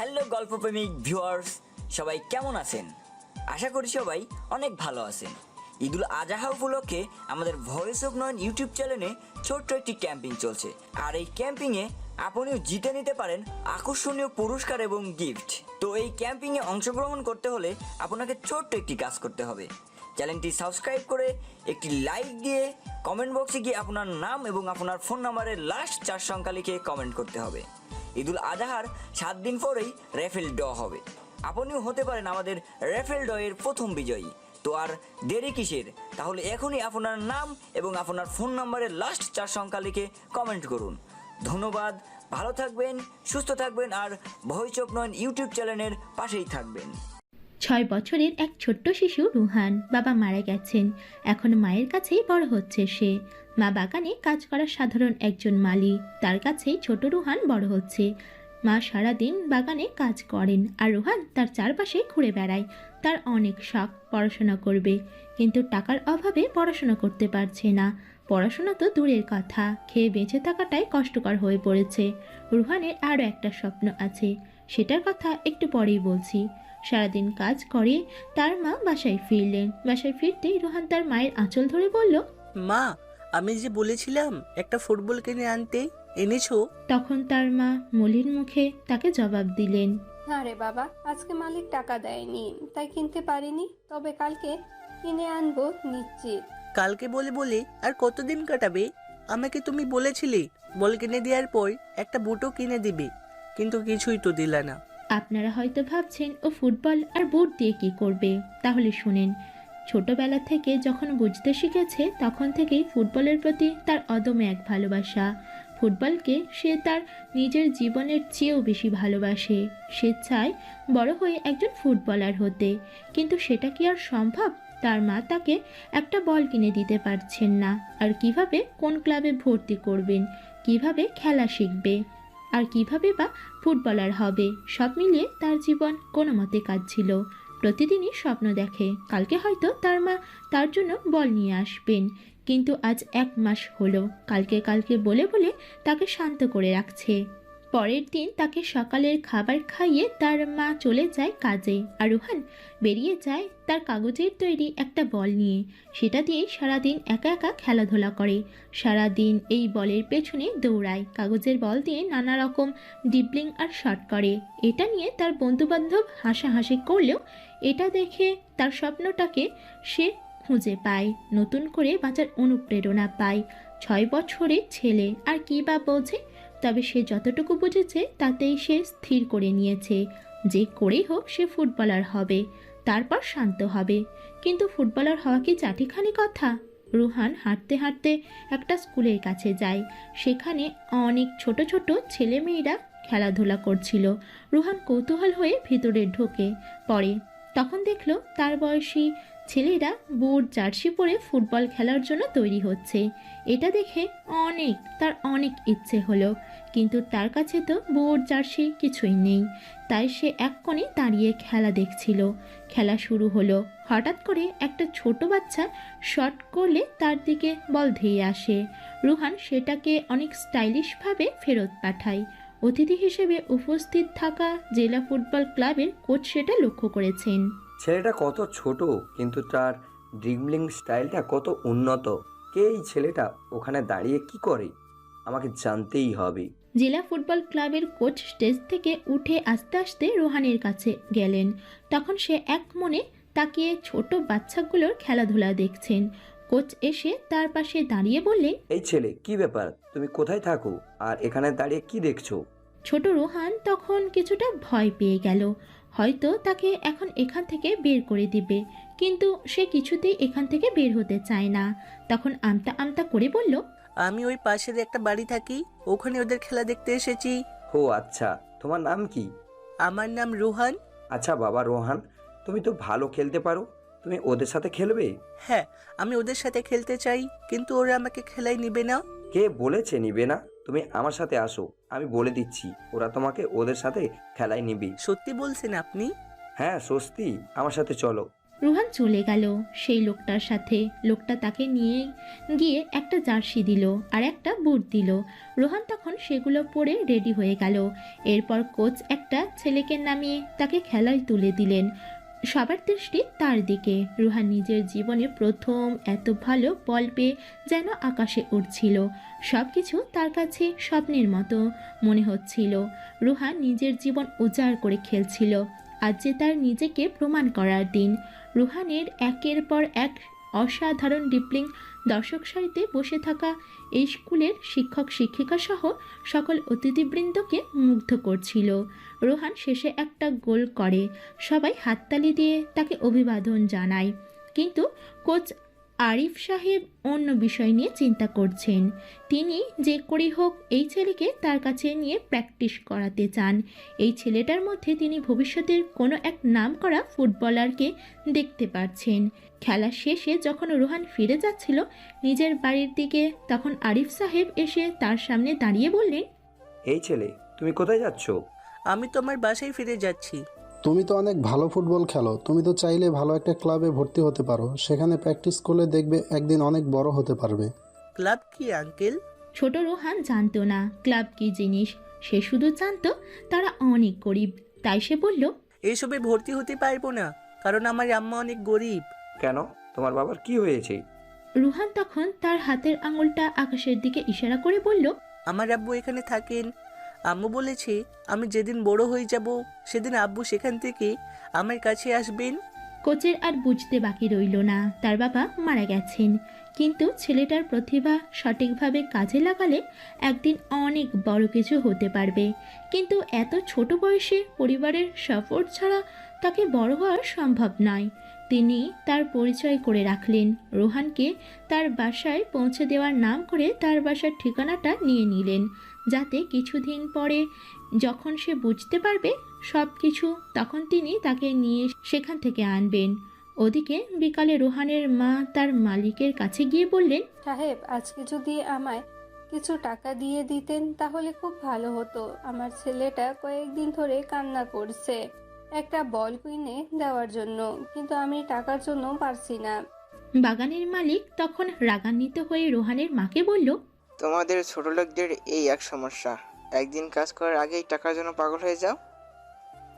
Hello গল্পপ্রেমিক viewers, সবাই কেমন আছেন? আশা করি সবাই অনেক ভালো আছেন। ঈদুল আজহা উপলক্ষে আমাদের ভয়েস অফ নয়ন ইউটিউব চ্যানেলে ছোট্ট একটি ক্যাম্পিং চলছে। আর এই ক্যাম্পিংয়ে আপনিও জিতে নিতে পারেন আকর্ষণীয় পুরস্কার এবং গিফট। তো এই ক্যাম্পিংয়ে অংশগ্রহণ করতে হলে আপনাকে ছোট্ট একটি কাজ করতে হবে। চ্যানেলটি সাবস্ক্রাইব করে একটি লাইক দিয়ে কমেন্ট বক্সে গিয়ে আপনার নাম এবং আপনার ফোন নাম্বারের লাস্ট 4 সংখ্যা লিখে কমেন্ট করতে হবে। ঈদুল আজহার 7 দিন পরেই রেফেল ড্র হবে। আপনিও হতে পারেন আমাদের রেফেল ড্রয়ের প্রথম বিজয়ী। তো আর দেরি কিসের? তাহলে এখনই আপনার নাম এবং আপনার ফোন নাম্বারের লাস্ট 4 সংখ্যা লিখে কমেন্ট করুন। ধন্যবাদ, ভালো থাকবেন, সুস্থ থাকবেন আর ভয়েস অফ নয়ন ইউটিউব চ্যানেলের পাশেই থাকবেন। 6 বছরের এক ছোট্ট শিশু রুহান। বাবা মারা গেছেন, এখন মায়ের কাছেই বড় হচ্ছে সে। মা বাগানে কাজ করা সাধারণ একজন মালি, তার কাছেই ছোট রুহান বড় হচ্ছে। মা সারাদিন বাগানে কাজ করেন আর রুহান তার চারপাশে ঘুরে বেড়ায়। তার অনেক শখ, পড়াশোনা করবে, কিন্তু টাকার অভাবে পড়াশোনা করতে পারছে না। পড়াশোনা তো দূরের কথা, খেয়ে বেঁচে থাকাটাই কষ্টকর হয়ে পড়েছে। রুহানের আরও একটা স্বপ্ন আছে, সেটার কথা একটু পরেই বলছি। সারাদিন কাজ করে তার মা বাসায় ফিরলেন। বাসায় ফিরতেই রোহান তার মায়ের আঁচল ধরে বলল, মা, আমি যে বলেছিলাম একটা ফুটবল কিনে আনতে, এনেছো? তখন তার মা মলিন মুখে তাকে জবাব দিলেন, না রে বাবা, আজকে মালিক টাকা দেয়নি তাই কিনতে পারিনি, তবে কালকে কিনে আনবো নিশ্চিত। কালকে বলে বলে আর কতদিন কাটাবে? আমাকে তুমি বলেছিলে বল কিনে দেওয়ার পর একটা বুটও কিনে দিবে, কিন্তু কিছুই তো দিলা না। আপনারা হয়তো ভাবছেন ও ফুটবল আর বুট দিয়ে কি করবে, তাহলে শুনেন। ছোটবেলা থেকে যখন বুঝতে শিখেছে তখন থেকেই ফুটবলের প্রতি তার অদম্য এক ভালোবাসা। ফুটবলকে সে তার নিজের জীবনের চেয়েও বেশি ভালোবাসে। সে চায় বড় হয়ে একজন ফুটবলার হতে, কিন্তু সেটা কি আর সম্ভব? তার মা তাকে একটা বল কিনে দিতে পারছেন না। আর কিভাবে কোন ক্লাবে ভর্তি করবেন, কিভাবে খেলা শিখবে, আর কিভাবে বা ফুটবলার হবে, সব মিলিয়ে তার জীবন কোনো মতে কাটছিল। প্রতিদিনই স্বপ্ন দেখে কালকে হয়তো তার মা তার জন্য বল নিয়ে আসবেন, কিন্তু আজ 1 মাস হলো কালকে কালকে বলে বলে তাকে শান্ত করে রাখছে। পরের দিন তাকে সকালের খাবার খাইয়ে তার মা চলে যায় কাজে, আর রুহান বেরিয়ে যায় তার কাগজের তৈরি একটা বল নিয়ে। সেটা দিয়েই সারাদিন একা একা খেলাধুলা করে। সারাদিন এই বলের পেছনে দৌড়ায়, কাগজের বল দিয়ে নানা রকম ডিবলিং আর শট করে। এটা নিয়ে তার বন্ধুবান্ধব হাসাহাসি করলেও এটা দেখে তার স্বপ্নটাকে সে খুঁজে পায়, নতুন করে বাঁচার অনুপ্রেরণা পায়। 6 বছরের ছেলে আর কী বা বোঝে, তবে সে যতটুকু বুঝেছে তাতেই সে স্থির করে নিয়েছে যে করেই হোক সে ফুটবলার হবে, তারপর শান্ত হবে। কিন্তু ফুটবলার হওয়া কি চাটিখানি কথা? রুহান হাঁটতে হাঁটতে একটা স্কুলের কাছে যায়। সেখানে অনেক ছোট ছোট ছেলেমেয়েরা খেলাধুলা করছিল। রুহান কৌতূহল হয়ে ভিতরে ঢোকে পড়ে, তখন দেখলো তার বয়সী ছেলেরা বুট জার্সি পরে ফুটবল খেলার জন্য তৈরি হচ্ছে। এটা দেখে তার অনেক ইচ্ছে হলো, কিন্তু তার কাছে তো বুট জার্সি কিছুই নেই। তাই সে এক কোণে দাঁড়িয়ে খেলা দেখছিল। খেলা শুরু হলো, হঠাৎ করে একটা ছোট বাচ্চা শট করলে তার দিকে বল ধেয়ে আসে। রুহান সেটাকে অনেক স্টাইলিশভাবে ফেরত পাঠায়। অতিথি হিসেবে উপস্থিত থাকা জেলা ফুটবল ক্লাবের কোচ সেটা লক্ষ্য করেছেন। ছেলেটা কত ছোট, কিন্তু তার ড্রিবলিং স্টাইলটা কত উন্নত। কে এই ছেলেটা? ওখানে দাঁড়িয়ে কি করে? আমাকে জানতেই হবে। জেলা ফুটবল ক্লাবের কোচ স্টেজ থেকে উঠে আস্তে আস্তে রোহানের কাছে গেলেন। তখন সে এক মনে তাকিয়ে ছোট বাচ্চাগুলোর খেলাধুলা দেখছেন। কোচ এসে তার পাশে দাঁড়িয়ে বললেন, এই ছেলে, কি ব্যাপার? তুমি কোথায় থাকো আর এখানে দাঁড়িয়ে কি দেখছো? ছোট রোহান তখন কিছুটা ভয় পেয়ে গেল, হয়তো তাকে এখন এখান থেকে বের করে দিবে, কিন্তু সে কিছুতেই এখান থেকে বের হতে চায় না। তখন আমতা আমতা করে বলল, আমি ওই পাশের একটা বাড়ি থাকি, ওখানে ওদের খেলা দেখতে এসেছি। ও আচ্ছা, তোমার নাম কি? আমার নাম রোহান। আচ্ছা বাবা রোহান, তুমি তো ভালো খেলতে পারো, তুমি ওদের সাথে খেলবে? হ্যাঁ, আমি ওদের সাথে খেলতে চাই, কিন্তু ওরা আমাকে খেলায় নিবে না। কে বলেছে নিবে না? তুমি আমার সাথে আসো, আমি বলে দিচ্ছি ওরা তোমাকে ওদের সাথে খেলায় নিবে। সত্যি বলছেন আপনি? হ্যাঁ সত্যি, আমার সাথে চলো। রুহান চলে গেল সেই লোকটার সাথে। লোকটা তাকে নিয়ে গিয়ে একটা জার্সি দিল আর একটা বুট দিল। রোহান তখন সেগুলো পরে রেডি হয়ে গেল। এরপর কোচ একটা ছেলেকে নামিয়ে তাকে খেলায় তুলে দিলেন। সবার দৃষ্টি তার দিকে। রুহান নিজের জীবনে প্রথম এত ভালো বল পেয়ে যেন আকাশে উড়ছিল। সব কিছু তার কাছে স্বপ্নের মতো মনে হচ্ছিল। রুহান নিজের জীবন উজাড় করে খেলছিল। আজ যে তার নিজেকে প্রমাণ করার দিন। রুহানের একের পর এক অসাধারণ ড্রিবলিং দর্শক সারিতে বসে থাকা এই স্কুলের শিক্ষক শিক্ষিকা সহ সকল অতিথিবৃন্দকে মুগ্ধ করছিল। রোহান শেষে একটা গোল করে। সবাই হাততালি দিয়ে তাকে অভিবাদন জানায়। কিন্তু কোচ আরিফ সাহেব অন্য বিষয় নিয়ে চিন্তা করছেন। তিনি যে করেই হোক এই ছেলেকে তার কাছে নিয়ে প্র্যাকটিস করাতে চান। এই ছেলেটার মধ্যে তিনি ভবিষ্যতের কোনো এক নামকরা ফুটবলারকে দেখতে পাচ্ছেন। খেলা শেষে যখন রোহান ফিরে যাচ্ছিল নিজের বাড়ির দিকে, তখন আরিফ সাহেব এসে তার সামনে দাঁড়িয়ে বললেন, এই ছেলে, তুমি কোথায় যাচ্ছ? আমি তোমার বাসায় ফিরে যাচ্ছি। তুমি তো অনেক ভালো ফুটবল খেলো, তুমি তো চাইলে ভালো একটা ক্লাবে ভর্তি হতে পারো, সেখানে প্র্যাকটিস করলে দেখবে একদিন অনেক বড় হতে পারবে। ক্লাব কি আঙ্কেল? ছোট রোহান জানতো না ক্লাব কী জিনিস। সে শুধু জানতো তারা অনেক গরিব। তাই সে বলল, এইসবে ভর্তি হতে পারবো না, কারণ আমার আম্মা অনেক গরিব। কেন? তোমার বাবার কি হয়েছে? রুহান তখন তার হাতের আঙুলটা আকাশের দিকে ইশারা করে বলল, আমার আব্বু এখানে থাকেন। আম্মু বলেছে আমি যেদিন বড় হয়ে যাব সেদিন আব্বু সেখান থেকে আমার কাছে আসবেন। কোচের আর বুঝতে বাকি রইল না তার বাবা মারা গেছেন। কিন্তু ছেলেটার প্রতিভা সঠিকভাবে কাজে লাগালে একদিন অনেক বড় কিছু হতে পারবে। কিন্তু এত ছোট বয়সে পরিবারের সাপোর্ট ছাড়া তাকে বড় হওয়া সম্ভব নয়। তিনি তার পরিচয় করে রাখলেন। রোহানকে তার বাসায় পৌঁছে দেওয়ার নাম করে তার বাসার ঠিকানাটা নিয়ে নিলেন, যাতে কিছুদিন পরে যখন সে বুঝতে পারবে সব কিছু, তখন তিনি তাকে নিয়ে সেখান থেকে আনবেন। ওদিকে বিকালে রোহানের মা তার মালিকের কাছে গিয়ে বললেন, সাহেব, আজকে যদি আমায় কিছু টাকা দিয়ে দিতেন তাহলে খুব ভালো হতো। আমার ছেলেটা কয়েকদিন ধরে কান্না করছে একটা বল কিনে দেওয়ার জন্য, কিন্তু আমি টাকার জন্য পারছি না। বাগানের মালিক তখন রাগান্বিত হয়ে রোহানের মাকে বলল, তোমাদের ছোট লোকদের এই এক সমস্যা, একদিন কাজ করার আগেই টাকার জন্য পাগল হয়ে যাও।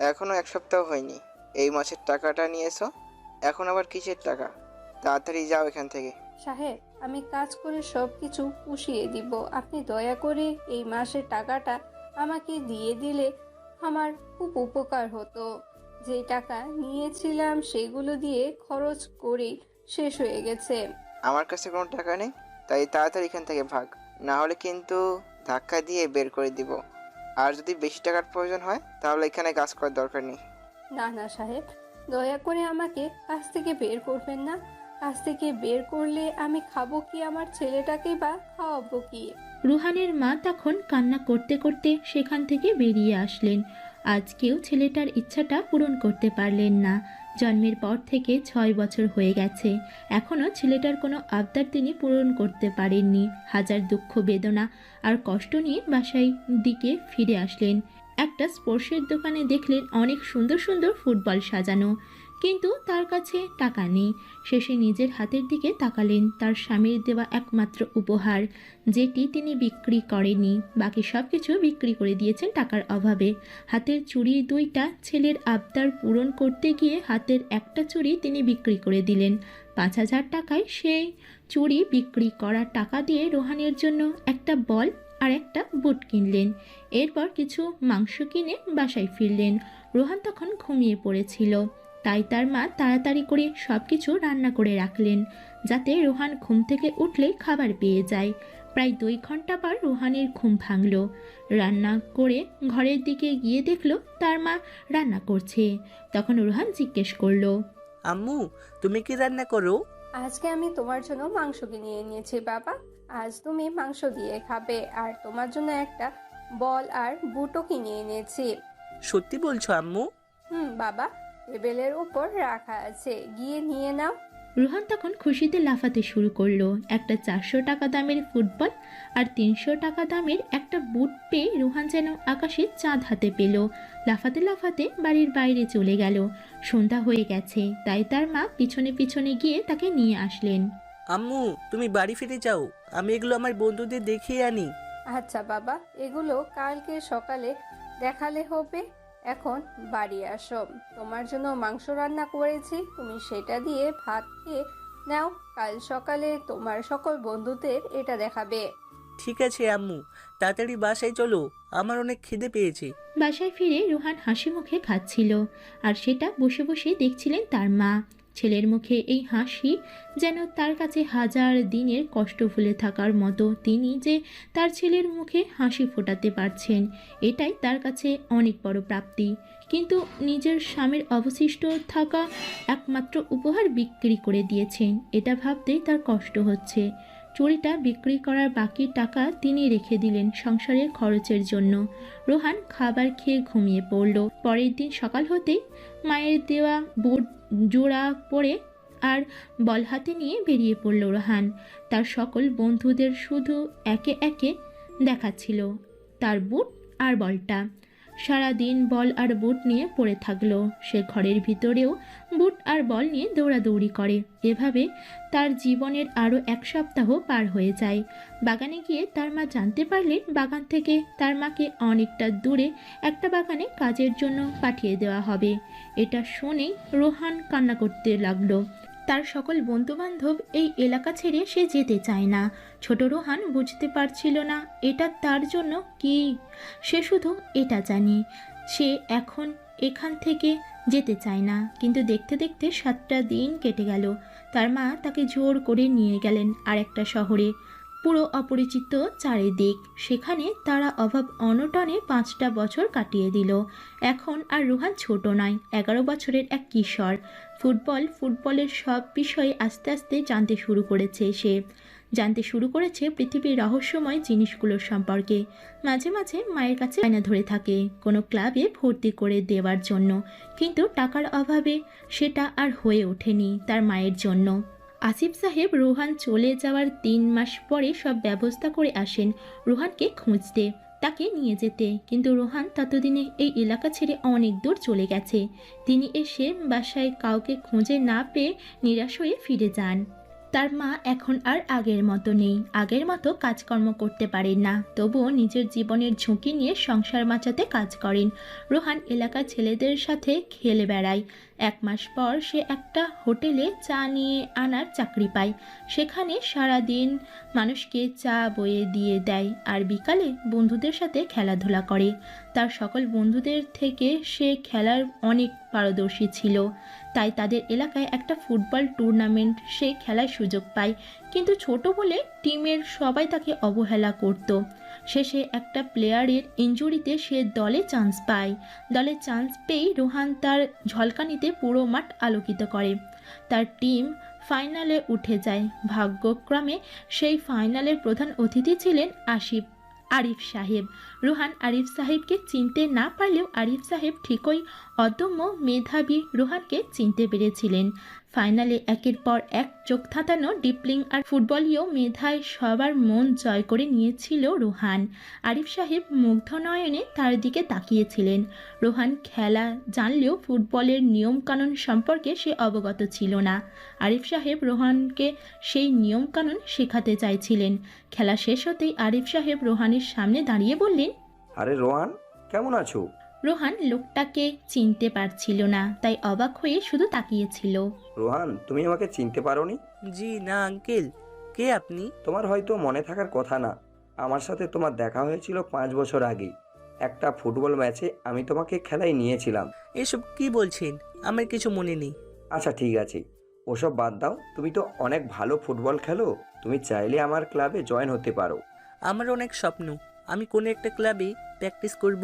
এখনো এক সপ্তাহ হয়নি, এই মাসের টাকাটা নিয়েছো, এখন আবার কিসের টাকা? তাড়াতাড়ি যাও এখান থেকে। সাহেব, আমি কাজ করে সব কিছু পুষিয়ে দিব। আপনি দয়া করে এই মাসের টাকাটা আমাকে দিয়ে দিলে আমার খুব উপকার হতো। যে টাকা নিয়েছিলাম সেগুলো দিয়ে খরচ করে শেষ হয়ে গেছে। আমার কাছে কোনো টাকা নেই, তাই তাড়াতাড়ি এখান থেকে ভাগ, না হলে কিন্তু ধাক্কা দিয়ে বের করে দিব। আর যদি বেশি টাকার প্রয়োজন হয় তাহলে এখানে কাজ করার দরকার নেই। না না সাহেব, দয়া করে আমাকে কাজ থেকে বের করবেন না। কাজ থেকে বের করলে আমি খাবো কি, আমার ছেলেটাকে বা খাওয়াবো কি? রুহানের মা তখন কান্না করতে করতে সেখান থেকে বেরিয়ে আসলেন। আজকেও ছেলেটার ইচ্ছাটা পূরণ করতে পারলেন না। জন্মের পর থেকে 6 বছর হয়ে গেছে, এখনও ছেলেটার কোনো আবদার তিনি পূরণ করতে পারেননি। হাজার দুঃখ বেদনা আর কষ্ট নিয়ে বাসায় দিকে ফিরে আসলেন। একটা স্পোর্টসের দোকানে দেখলেন অনেক সুন্দর সুন্দর ফুটবল সাজানো, কিন্তু তার কাছে টাকা নেই। শেষে নিজের হাতের দিকে তাকালেন, তার স্বামীর দেওয়া একমাত্র উপহার, যেটি তিনি বিক্রি করেনি। বাকি সব কিছু বিক্রি করে দিয়েছেন টাকার অভাবে। হাতের চুড়ি 2টা ছেলের আবদার পূরণ করতে গিয়ে হাতের একটা চুড়ি তিনি বিক্রি করে দিলেন। 5,000 টাকায় সেই চুড়ি বিক্রি করা টাকা দিয়ে রোহানের জন্য একটা বল আর একটা বুট কিনলেন। এরপর কিছু মাংস কিনে বাসায় ফিরলেন। রোহান তখন ঘুমিয়ে পড়েছিল, তাই তার মা তাড়াতাড়ি করে সব কিছু রান্না করে রাখলেন, যাতে রোহান ঘুম থেকে উঠলেই খাবার পেয়ে যায়। প্রায় 2 ঘন্টা পর রোহানের ঘুম ভাঙল। রান্না করে ঘরের দিকে গিয়ে দেখল তার মা রান্না করছে। তখন রোহান জিজ্ঞেস করলো, আম্মু, তুমি কি রান্না করো? আজকে আমি তোমার জন্য মাংস কিনে এনেছি বাবা। আজ তুমি মাংস দিয়ে খাবে, আর তোমার জন্য একটা বল আর বুটও কিনে এনেছি। সত্যি বলছো আম্মু? বাবা, টেবিলের উপর রাখা আছে, গিয়ে নিয়ে নাও। রোহান তখন খুশিতে লাফাতে শুরু করলো। একটা 400 টাকা দামের ফুটবল আর 300 টাকা দামের একটা বুট পেয়ে রোহান যেন আকাশে চাঁদ হাতে পেল। লাফাতে লাফাতে বাড়ির বাইরে চলে গেল। সন্ধ্যা হয়ে গেছে, তাই তার মা পিছনে পিছনে গিয়ে তাকে নিয়ে আসলেন। আম্মু, তুমি বাড়ি ফিরে যাও, আমি এগুলো আমার বন্ধুদের দেখিয়ে আনি। আচ্ছা বাবা, এগুলো কালকে সকালে দেখালে হবে। এখন বাড়ি আসো, তোমার জন্য মাংস রান্না করেছি, তুমি সেটা দিয়ে ভাত খেয়ে নাও। কাল সকালে তোমার সকল বন্ধুদের এটা দেখাবে। ঠিক আছে আম্মু, তাড়াতাড়ি বাসায় চলো, আমার অনেক খিদে পেয়েছে। বাসায় ফিরে রোহান হাসি মুখে খাচ্ছিল, আর সেটা বসে বসে দেখছিলেন তার মা। ছেলের মুখে এই হাসি যেন তার কাছে হাজার দিনের কষ্ট ভুলে থাকার মতো। তিনি যে তার ছেলের মুখে হাসি ফোটাতে পারছেন, এটাই তার কাছে অনেক বড় প্রাপ্তি। কিন্তু নিজের স্বামীর অবশিষ্ট থাকা একমাত্র উপহার বিক্রি করে দিয়েছেন, এটা ভাবতেই তার কষ্ট হচ্ছে। চুড়িটা বিক্রি করার বাকি টাকা তিনি রেখে দিলেন সংসারের খরচের জন্য। রোহান খাবার খেয়ে ঘুমিয়ে পড়ল। পরের দিন সকাল হতেই মায়ের দেওয়া বুট জোড়া পরে আর বল হাতে নিয়ে বেরিয়ে পড়ল রোহান। তার সকল বন্ধুদের শুধু একে একে দেখাচ্ছিল তার বুট আর বলটা। সারাদিন বল আর বুট নিয়ে পড়ে থাকলো। সে ঘরের ভিতরেও বুট আর বল নিয়ে দৌড়াদৌড়ি করে। এভাবে তার জীবনের আরও 1 সপ্তাহ পার হয়ে যায়। বাগানে গিয়ে তার মা জানতে পারলেন বাগান থেকে তার মাকে অনেকটা দূরে একটা বাগানে কাজের জন্য পাঠিয়ে দেওয়া হবে। এটা শুনেই রোহান কান্না করতে লাগলো। তার সকল বন্ধুবান্ধব এই এলাকা ছেড়ে সে যেতে চায় না। ছোট রোহান বুঝতে পারছিল না এটা তার জন্য কি। সে শুধু এটা জানে সে এখন এখান থেকে যেতে চায় না। কিন্তু দেখতে দেখতে 7টা দিন কেটে গেল। তার মা তাকে জোর করে নিয়ে গেলেন আর একটা শহরে, পুরো অপরিচিত চারিদিক। সেখানে তারা অভাব অনটনে 5টা বছর কাটিয়ে দিল। এখন আর রোহান ছোট নয়, 11 বছরের এক কিশোর। ফুটবলের সব বিষয়ে আস্তে আস্তে জানতে শুরু করেছে সে। জানতে শুরু করেছে পৃথিবীর রহস্যময় জিনিসগুলোর সম্পর্কে। মাঝে মাঝে মায়ের কাছে বায়না ধরে থাকে কোনো ক্লাবে ভর্তি করে দেওয়ার জন্য, কিন্তু টাকার অভাবে সেটা আর হয়ে ওঠেনি তার মায়ের জন্য। আসিফ সাহেব রোহান চলে যাওয়ার 3 মাস পরে সব ব্যবস্থা করে আসেন রোহানকে খুঁজতে, তাকে নিয়ে যেতে। কিন্তু রোহান ততদিনে এই এলাকা ছেড়ে অনেক দূর চলে গেছে। তিনি এসে বাসায় কাউকে খুঁজে না পেয়ে নিরাশ হয়ে ফিরে যান। তার মা এখন আর আগের মতো নেই, আগের মতো কাজকর্ম করতে পারেন না, তবুও নিজের জীবনের ঝুঁকি নিয়ে সংসার বাঁচাতে কাজ করেন। রোহান এলাকার ছেলেদের সাথে খেলে বেড়ায়। 1 মাস পর সে একটা হোটেলে চা নিয়ে আনার চাকরি পায়। সেখানে সারাদিন মানুষকে চা বয়ে দিয়ে দেয় আর বিকালে বন্ধুদের সাথে খেলাধুলা করে। তার সকল বন্ধুদের থেকে সে খেলার অনেক পারদর্শী ছিল, তাই তাদের এলাকায় একটা ফুটবল টুর্নামেন্ট সে খেলার সুযোগ পায়। কিন্তু ছোট বলে টিমের সবাই তাকে অবহেলা করত। শেষে একটা প্লেয়ারের ইনজুরিতে সে দলে চান্স পায়। দলে চান্স পেয়েই রোহান তার ঝলকানিতে পুরো মাঠ আলোকিত করে। তার টিম ফাইনালে উঠে যায়। ভাগ্যক্রমে সেই ফাইনালের প্রধান অতিথি ছিলেন আরিফ সাহেব। রোহান আরিফ সাহেবকে চিনতে না পারলেও আরিফ সাহেব ঠিকই অদম্য মেধাবী রোহানকে চিনতে পেরেছিলেন। ফাইনালে একের পর এক চোখ ধাঁধানো ডিপলিং আর ফুটবলীয় মেধায় সবার মন জয় করে নিয়েছিল রোহান। আরিফ সাহেব মুগ্ধ নয়নে তার দিকে তাকিয়েছিলেন। রোহান খেলা জানলেও ফুটবলের নিয়মকানুন সম্পর্কে সে অবগত ছিল না। আরিফ সাহেব রোহানকে সেই নিয়মকানুন শেখাতে চাইছিলেন। খেলা শেষ হতেই আরিফ সাহেব রোহানের সামনে দাঁড়িয়ে বললেন, আরে রোহান, কেমন আছো? রোহান লোকটাকে চিনতে পারছিল না, তাই অবাক হয়ে শুধু তাকিয়েছিল। রোহান, তুমি আমাকে চিনতে পারোনি? জি না আঙ্কেল, কে আপনি? তোমার হয়তো মনে থাকার কথা না, আমার সাথে তোমার দেখা হয়েছিল 5 বছর আগে। একটা ফুটবল ম্যাচে আমি তোমাকে খেলায় নিয়েছিলাম। এসব কি বলছেন? আমার কিছু মনে নেই। আচ্ছা ঠিক আছে, ওসব বাদ দাও। তুমি তো অনেক ভালো ফুটবল খেলো, তুমি চাইলে আমার ক্লাবে জয়েন হতে পারো। আমার অনেক স্বপ্ন আমি কোনো একটা ক্লাবে প্র্যাকটিস করব,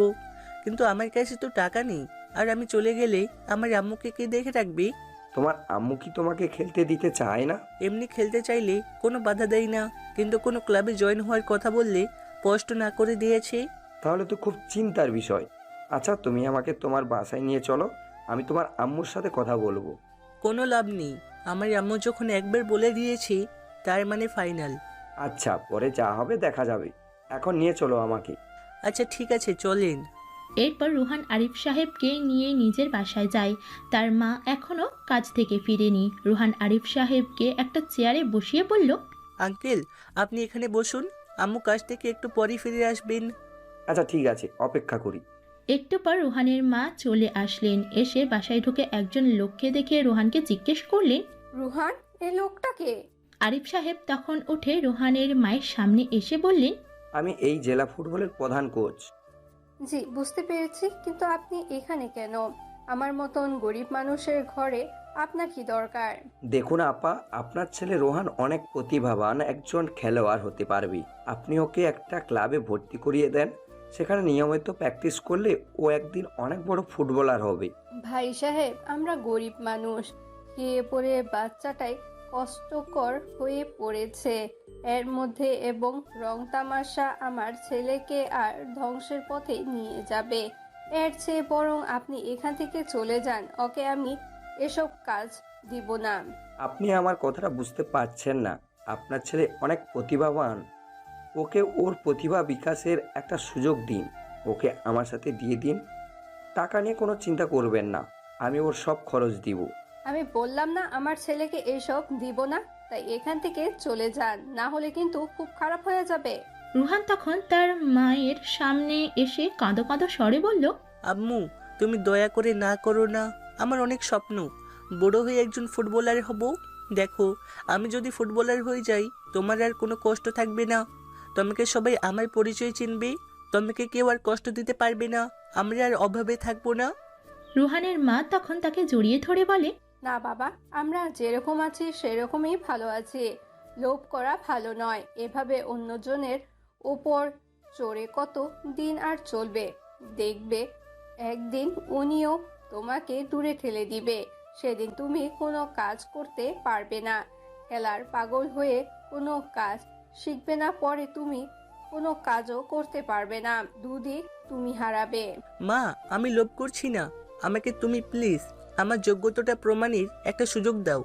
কিন্তু আমার কাছে তো টাকা নেই। আর আমি চলে গেলে আমার আম্মুকে কে দেখে রাখবে? তোমার আম্মু কি তোমাকে খেলতে দিতে চায় না? এমনি খেলতে চাইলে কোনো বাধা দেয় না, কিন্তু কোনো ক্লাবে জয়েন হওয়ার কথা বললে স্পষ্ট না করে দিয়েছে। তাহলে তো খুব চিন্তার বিষয়। আচ্ছা, তুমি আমাকে তোমার বাসায় নিয়ে চলো, আমি তোমার আম্মুর সাথে কথা বলবো। কোনো লাভ নেই, আমার আম্মু যখন একবার বলে দিয়েছি তার মানে ফাইনাল। আচ্ছা, পরে যা হবে দেখা যাবে। এখন নিয়ে চলো আমাকে। আচ্ছা ঠিক আছে, চলেন। এরপর রুহান আরিফ সাহেবকে নিয়ে নিজের বাসায় যায়। তার মা এখনও কাজ থেকে ফিরেনি। রুহান আরিফ সাহেবকে একটা চেয়ারে বসিয়ে বলল, আঙ্কেল, আপনি এখানে বসুন, আম্মু কাজ থেকে একটু পরই ফিরে আসবেন। আচ্ছা ঠিক আছে, অপেক্ষা করি। একটু পর রুহানের মা চলে আসলেন। এসে বাসায় ঢুকে একজন লোককে দেখে রুহানকে জিজ্ঞেস করলেন। রুহান, এই লোকটাকে? আরিফ সাহেব তখন উঠে রুহানের মায়ের সামনে এসে বললেন, আমি এই জেলা ফুটবলের প্রধান কোচ। জি, বুঝতে পেরেছি, কিন্তু আপনি এখানে কেন? আমার মতন গরিব মানুষের ঘরে আপনার কি দরকার? দেখুন আপা, আপনার ছেলে রোহান অনেক প্রতিভাবান একজন খেলোয়াড় হতে পারবে। আপনি ওকে একটা ক্লাবে ভর্তি করিয়ে দেন। সেখানে নিয়মিত প্র্যাকটিস করলে ও একদিন অনেক বড় ফুটবলার হবে। ভাই সাহেব, আমরা গরিব মানুষ, খেয়ে পড়ে বাচ্চাটাই কষ্টকর হয়ে পড়েছে এর মধ্যে, এবং রং তামাশা আমার ছেলেকে আর ধ্বংসের পথে নিয়ে যাবে। এর চেয়ে বরং আপনি এখান থেকে চলে যান, ওকে আমি এসব কাজ দিব না। আপনি আমার কথাটা বুঝতে পারছেন না। আপনার ছেলে অনেক প্রতিভাবান। ওকে ওর প্রতিভা বিকাশের একটা সুযোগ দিন। ওকে আমার সাথে দিয়ে দিন। টাকা নিয়ে কোনো চিন্তা করবেন না, আমি ওর সব খরচ দিব। আমি বললাম না আমার ছেলেকে এসব দিব না? তাই এখান থেকে চলে যান, না হলে কিন্তু খুব খারাপ হয়ে যাবে। রুহান তখন তার মায়ের সামনে এসে কাঁদো কাঁদো স্বরে বলল, আম্মু, তুমি দয়া করে না করো না, আমার অনেক স্বপ্ন, বড় হয়ে একজন ফুটবলার হব। দেখো, আমি যদি ফুটবলার হয়ে যাই তোমার আর কোনো কষ্ট থাকবে না, তোমাকে সবাই আমার পরিচয় চিনবে, তোমাকে কেউ আর কষ্ট দিতে পারবে না, আমরা আর অভাবে থাকবো না। রুহানের মা তখন তাকে জড়িয়ে ধরে বলে, না বাবা, আমরা যেরকম আছি সেরকমই ভালো আছি। লোভ করা ভালো নয়। এভাবে অন্যজনের উপর চড়ে কত দিন আর চলবে? দেখবে একদিন উনিও তোমাকে দূরে ঠেলে দিবে। সেদিন তুমি কোনো কাজ করতে পারবে না। খেলার পাগল হয়ে কোনো কাজ শিখবে না, পরে তুমি কোনো কাজও করতে পারবে না। দুদিক তুমি হারাবে। মা, আমি লোভ করছি না, আমাকে তুমি প্লিজ আমার যোগ্যতাটা প্রমাণের একটা সুযোগ দাও।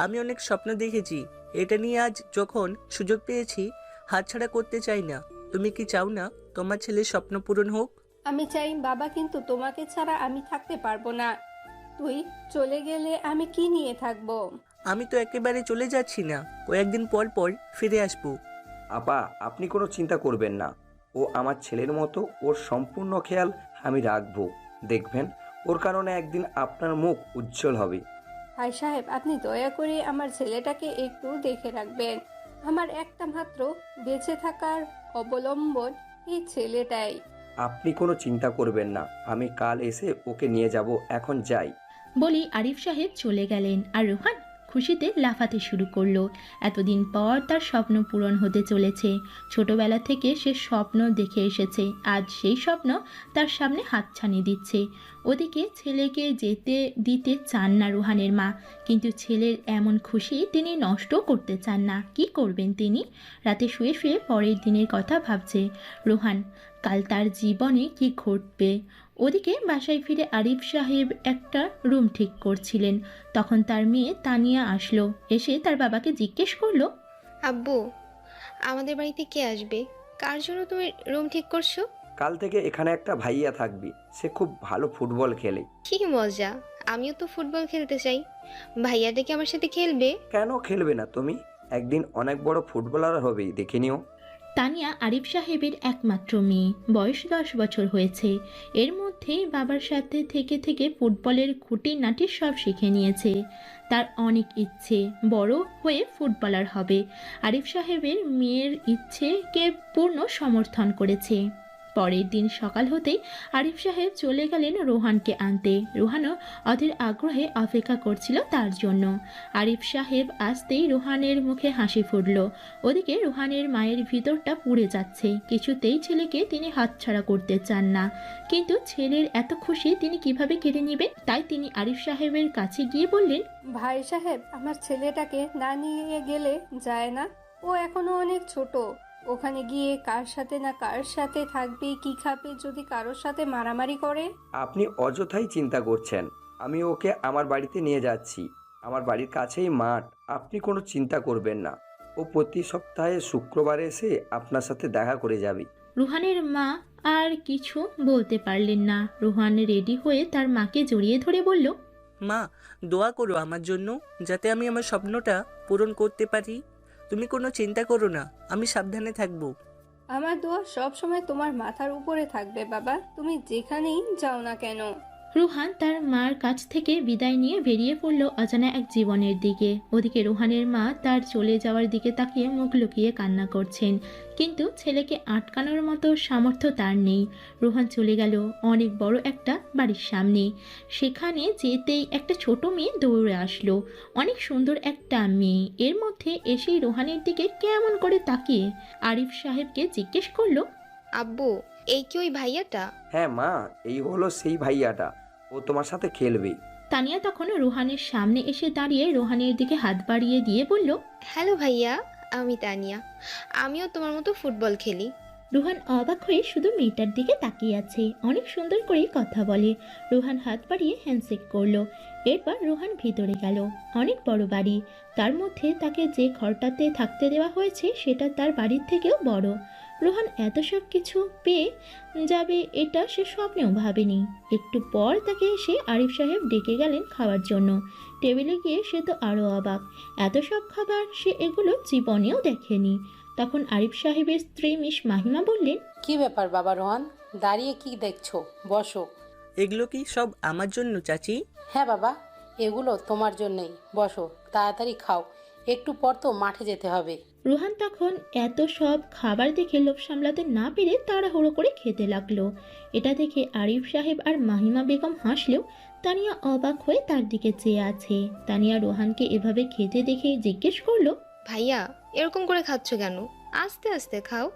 আমি অনেক স্বপ্ন দেখেছি, এটা নিয়ে আজ যখন সুযোগ পেয়েছি হাতছাড়া করতে চাই না। তুমি কি চাও না তোমার ছেলের স্বপ্ন পূরণ হোক? আমি চাই বাবা, কিন্তু তোমাকে ছাড়া আমি থাকতে পারবো না। তুই চলে গেলে আমি কি নিয়ে থাকবো? আমি তো একেবারে চলে যাচ্ছি না, কয়েকদিন পর পর ফিরে আসবো। আপা, আপনি কোনো চিন্তা করবেন না। ও আমার ছেলের মতো, ওর সম্পূর্ণ খেয়াল আমি রাখবো। দেখবেন ওর কারণে একদিন আপনার মুখ উজ্জ্বল হবে। ভাই সাহেব, আপনি দয়া করে আমার ছেলেটাকে একটু দেখে রাখবেন। আমার একটা মাত্র বেঁচে থাকার অবলম্বন এই ছেলেটাই। আপনি কোনো চিন্তা করবেন না, আমি কাল এসে ওকে নিয়ে যাব। এখন যাই। বলি আরিফ সাহেব চলে গেলেন। আর রুহান খুশিতে লাফাতে শুরু করলো। এতদিন পর তার স্বপ্ন পূরণ হতে চলেছে। ছোটবেলা থেকে সে স্বপ্ন দেখে এসেছে, আজ সেই স্বপ্ন তার সামনে হাতছানি দিচ্ছে। ওদিকে ছেলেকে যেতে দিতে চান না রুহানের মা, কিন্তু ছেলের এমন খুশি তিনি নষ্ট করতে চান না। কি করবেন তিনি? রাতে শুয়ে শুয়ে পরের দিনের কথা ভাবছে রুহান, কাল তার জীবনে কি ঘটবে। ওদিকে বাসায় ফিরে আরিফ সাহেব একটা রুম ঠিক করছিলেন। তখন তার মেয়ে তানিয়া আসলো। এসে তার বাবাকে জিজ্ঞেস করলো, আব্বু, আমাদের বাড়িতে কে আসবে? কার জন্য তুমি রুম ঠিক করছো? কাল থেকে এখানে একটা ভাইয়া থাকবে, সে খুব ভালো ফুটবল খেলে। কি মজা, আমিও তো ফুটবল খেলতে চাই। ভাইয়াটা কি আমার সাথে খেলবে? কেন খেলবে না তুমি? একদিন অনেক বড় ফুটবলার হবে, দেখে নিও। তানিয়া আরিফ সাহেবের একমাত্র মেয়ে, বয়স 10 বছর হয়েছে। এর মধ্যেই বাবার সাথে থেকে থেকে ফুটবলের খুঁটিনাটি সব শিখে নিয়েছে। তার অনেক ইচ্ছে বড় হয়ে ফুটবলার হবে। আরিফ সাহেবের মেয়ের ইচ্ছেকে পূর্ণ সমর্থন করেছে। পরের দিন সকাল হতেই আরিফ সাহেব চলে গেলেন রোহানকে আনতে। রোহানও অধীর আগ্রহে অপেক্ষা করছিল তার জন্য। আরিফ সাহেব আসতেই রোহানের মুখে হাসি ফুটল। ওদিকে রোহানের মায়ের ভিতরটা পুড়ে যাচ্ছে। কিছুতেই ছেলেকে তিনি হাতছাড়া করতে চান না, কিন্তু ছেলের এত খুশি তিনি কিভাবে কেড়ে নেবেন। তাই তিনি আরিফ সাহেবের কাছে গিয়ে বললেন, ভাই সাহেব, আমার ছেলেটাকে না নিয়ে গেলে যায় না। ও এখনো অনেক ছোট। ওখানে গিয়ে কার সাথে না কার সাথে থাকবে, কি খাবে, যদি কারোর সাথে মারামারি করে? আপনি অযথাই চিন্তা করছেন। আমি ওকে আমার বাড়িতে নিয়ে যাচ্ছি। আমার বাড়ির কাছেই মাঠ, আপনি কোনো চিন্তা করবেন না। ও প্রতি সপ্তাহে শুক্রবারে এসে আপনার সাথে দেখা করে যাবে। রুহানের মা আর কিছু বলতে পারলেন না। রুহান রেডি হয়ে তার মাকে জড়িয়ে ধরে বলল, মা, দোয়া করো আমার জন্য, যাতে আমি আমার স্বপ্নটা পূরণ করতে পারি। তুমি কোনো চিন্তা করো না, আমি সাবধানে থাকবো। আমার দোয়া সব সময় তোমার মাথার উপরে থাকবে বাবা, তুমি যেখানেই যাও না কেন। রুহান তার মার কাছ থেকে বিদায় নিয়ে বেরিয়ে পড়ল অজানা এক জীবনের দিকে। ওদিকে রুহানের মা তার চলে যাওয়ার দিকে তাকিয়ে মুখ লুকিয়ে কান্না করছেন, কিন্তু ছেলেকে আটকানোর মতো সামর্থ্য তার নেই। রুহান চলে গেল অনেক বড় একটা বাড়ির সামনে। সেখানে যেতেই একটা ছোট মেয়ে দৌড়ে আসলো, অনেক সুন্দর একটা মেয়ে। এর মধ্যে এসেই রুহানের দিকে কেমন করে তাকিয়ে আরিফ সাহেবকে জিজ্ঞেস করলো, আব্বু, এই কি ওই ভাইয়াটা? হ্যাঁ মা, এই হলো সেই ভাইয়াটা, ও তোমার সাথে খেলবে। তানিয়া তখন রুহানের সামনে এসে দাঁড়িয়ে রুহানের দিকে হাত বাড়িয়ে দিয়ে বলল, হ্যালো ভাইয়া, আমি তানিয়া। আমিও তোমার মতো ফুটবল খেলি। রুহান অবাক হয়ে শুধু মেয়েটার দিকে তাকিয়ে আছে। অনেক সুন্দর করে কথা বলে। রুহান হাত বাড়িয়ে হ্যান্ডশেক করলো। এরপর রুহান ভিতরে গেল। অনেক বড় বাড়ি, তার মধ্যে তাকে যে ঘরটাতে থাকতে দেওয়া হয়েছে সেটা তার বাড়ির থেকেও বড়। রুহান এত সব কিছু পেয়ে যাবে এটা সে স্বপ্নেও ভাবেনি। একটু পর তাকে এসে আরিফ সাহেব ডেকে গেলেন খাওয়ার জন্য। টেবিলে গিয়ে সে তো আরও অবাক, এত সব খাবার সে এগুলো জীবনেও দেখেনি। তখন আরিফ সাহেবের স্ত্রী মিস মাহিমা বললেন, কি ব্যাপার বাবা রোহান, দাঁড়িয়ে কি দেখছো? বসো। এগুলো কি সব আমার জন্য চাচি? হ্যাঁ বাবা, এগুলো তোমার জন্যই। বসো, তাড়াতাড়ি খাও, একটু পর তো মাঠে যেতে হবে। রুহান তখন এত সব খাবার দেখে লোভ সামলাতে না পেরে তাড়াহুড়ো করে খেতে লাগলো। এটা দেখে আরিফ সাহেব আর মাহিমা বেগম হাসলেও তানিয়া অবাক হয়ে তার দিকে চেয়ে আছে। তানিয়া রুহানকে এভাবে খেতে দেখে জিজ্ঞেস করলো, ভাইয়া, এরকম করে খাচ্ছ কেন? আস্তে আস্তে খাও।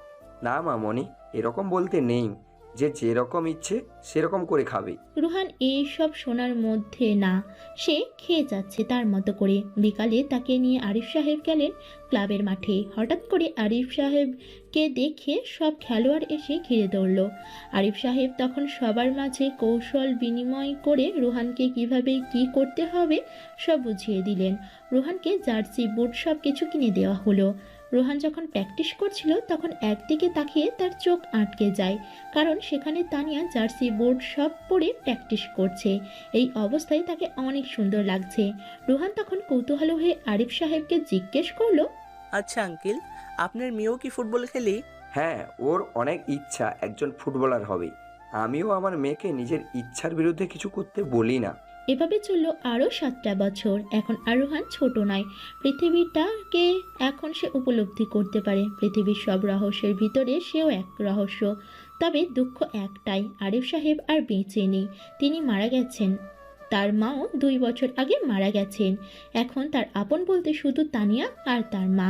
না মামনি, এরকম বলতে নেই, যে যেরকম ইচ্ছে সেরকম করে খাবে। রুহান এই সব শোনার মধ্যে না, সে খেয়ে যাচ্ছে তার মতো করে। বিকালে তাকে নিয়ে আরিফ সাহেব গেলেন ক্লাবের মাঠে। হঠাৎ করে আরিফ সাহেবকে দেখে সব খেলোয়াড় এসে ঘিরে ধরল। আরিফ সাহেব তখন সবার মাঝে কৌশল বিনিময় করে রুহানকে কিভাবে কি করতে হবে সব বুঝিয়ে দিলেন। রুহানকে জার্সি, বুট সব কিছু কিনে দেওয়া হলো। রুহান যখন প্র্যাকটিস করছিল তখন একদিকে তাকিয়ে তার চোখ আটকে যায়, কারণ সেখানে তানিয়া জার্সি, বুট সব পরে প্র্যাকটিস করছে। এই অবস্থায় তাকে অনেক সুন্দর লাগছে। রুহান তখন কৌতূহল হয়ে আরিফ সাহেবকে জিজ্ঞেস করলো, আচ্ছা আঙ্কেল, আপনার মেয়েও কি ফুটবল খেলে? হ্যাঁ, ওর অনেক ইচ্ছা একজন ফুটবলার হবে। আমিও আমার মেয়েকে নিজের ইচ্ছার বিরুদ্ধে কিছু করতে বলি না। এভাবে চলল আরও 7টা বছর। এখন আর রুহান ছোট নয়, পৃথিবীটাকে এখন সে উপলব্ধি করতে পারে। পৃথিবীর সব রহস্যের ভিতরে সেও এক রহস্য। তবে দুঃখ একটাই, আরিফ সাহেব আর বেঁচে নেই, তিনি মারা গেছেন। তার মাও 2 বছর আগে মারা গেছেন। এখন তার আপন বলতে শুধু তানিয়া আর তার মা।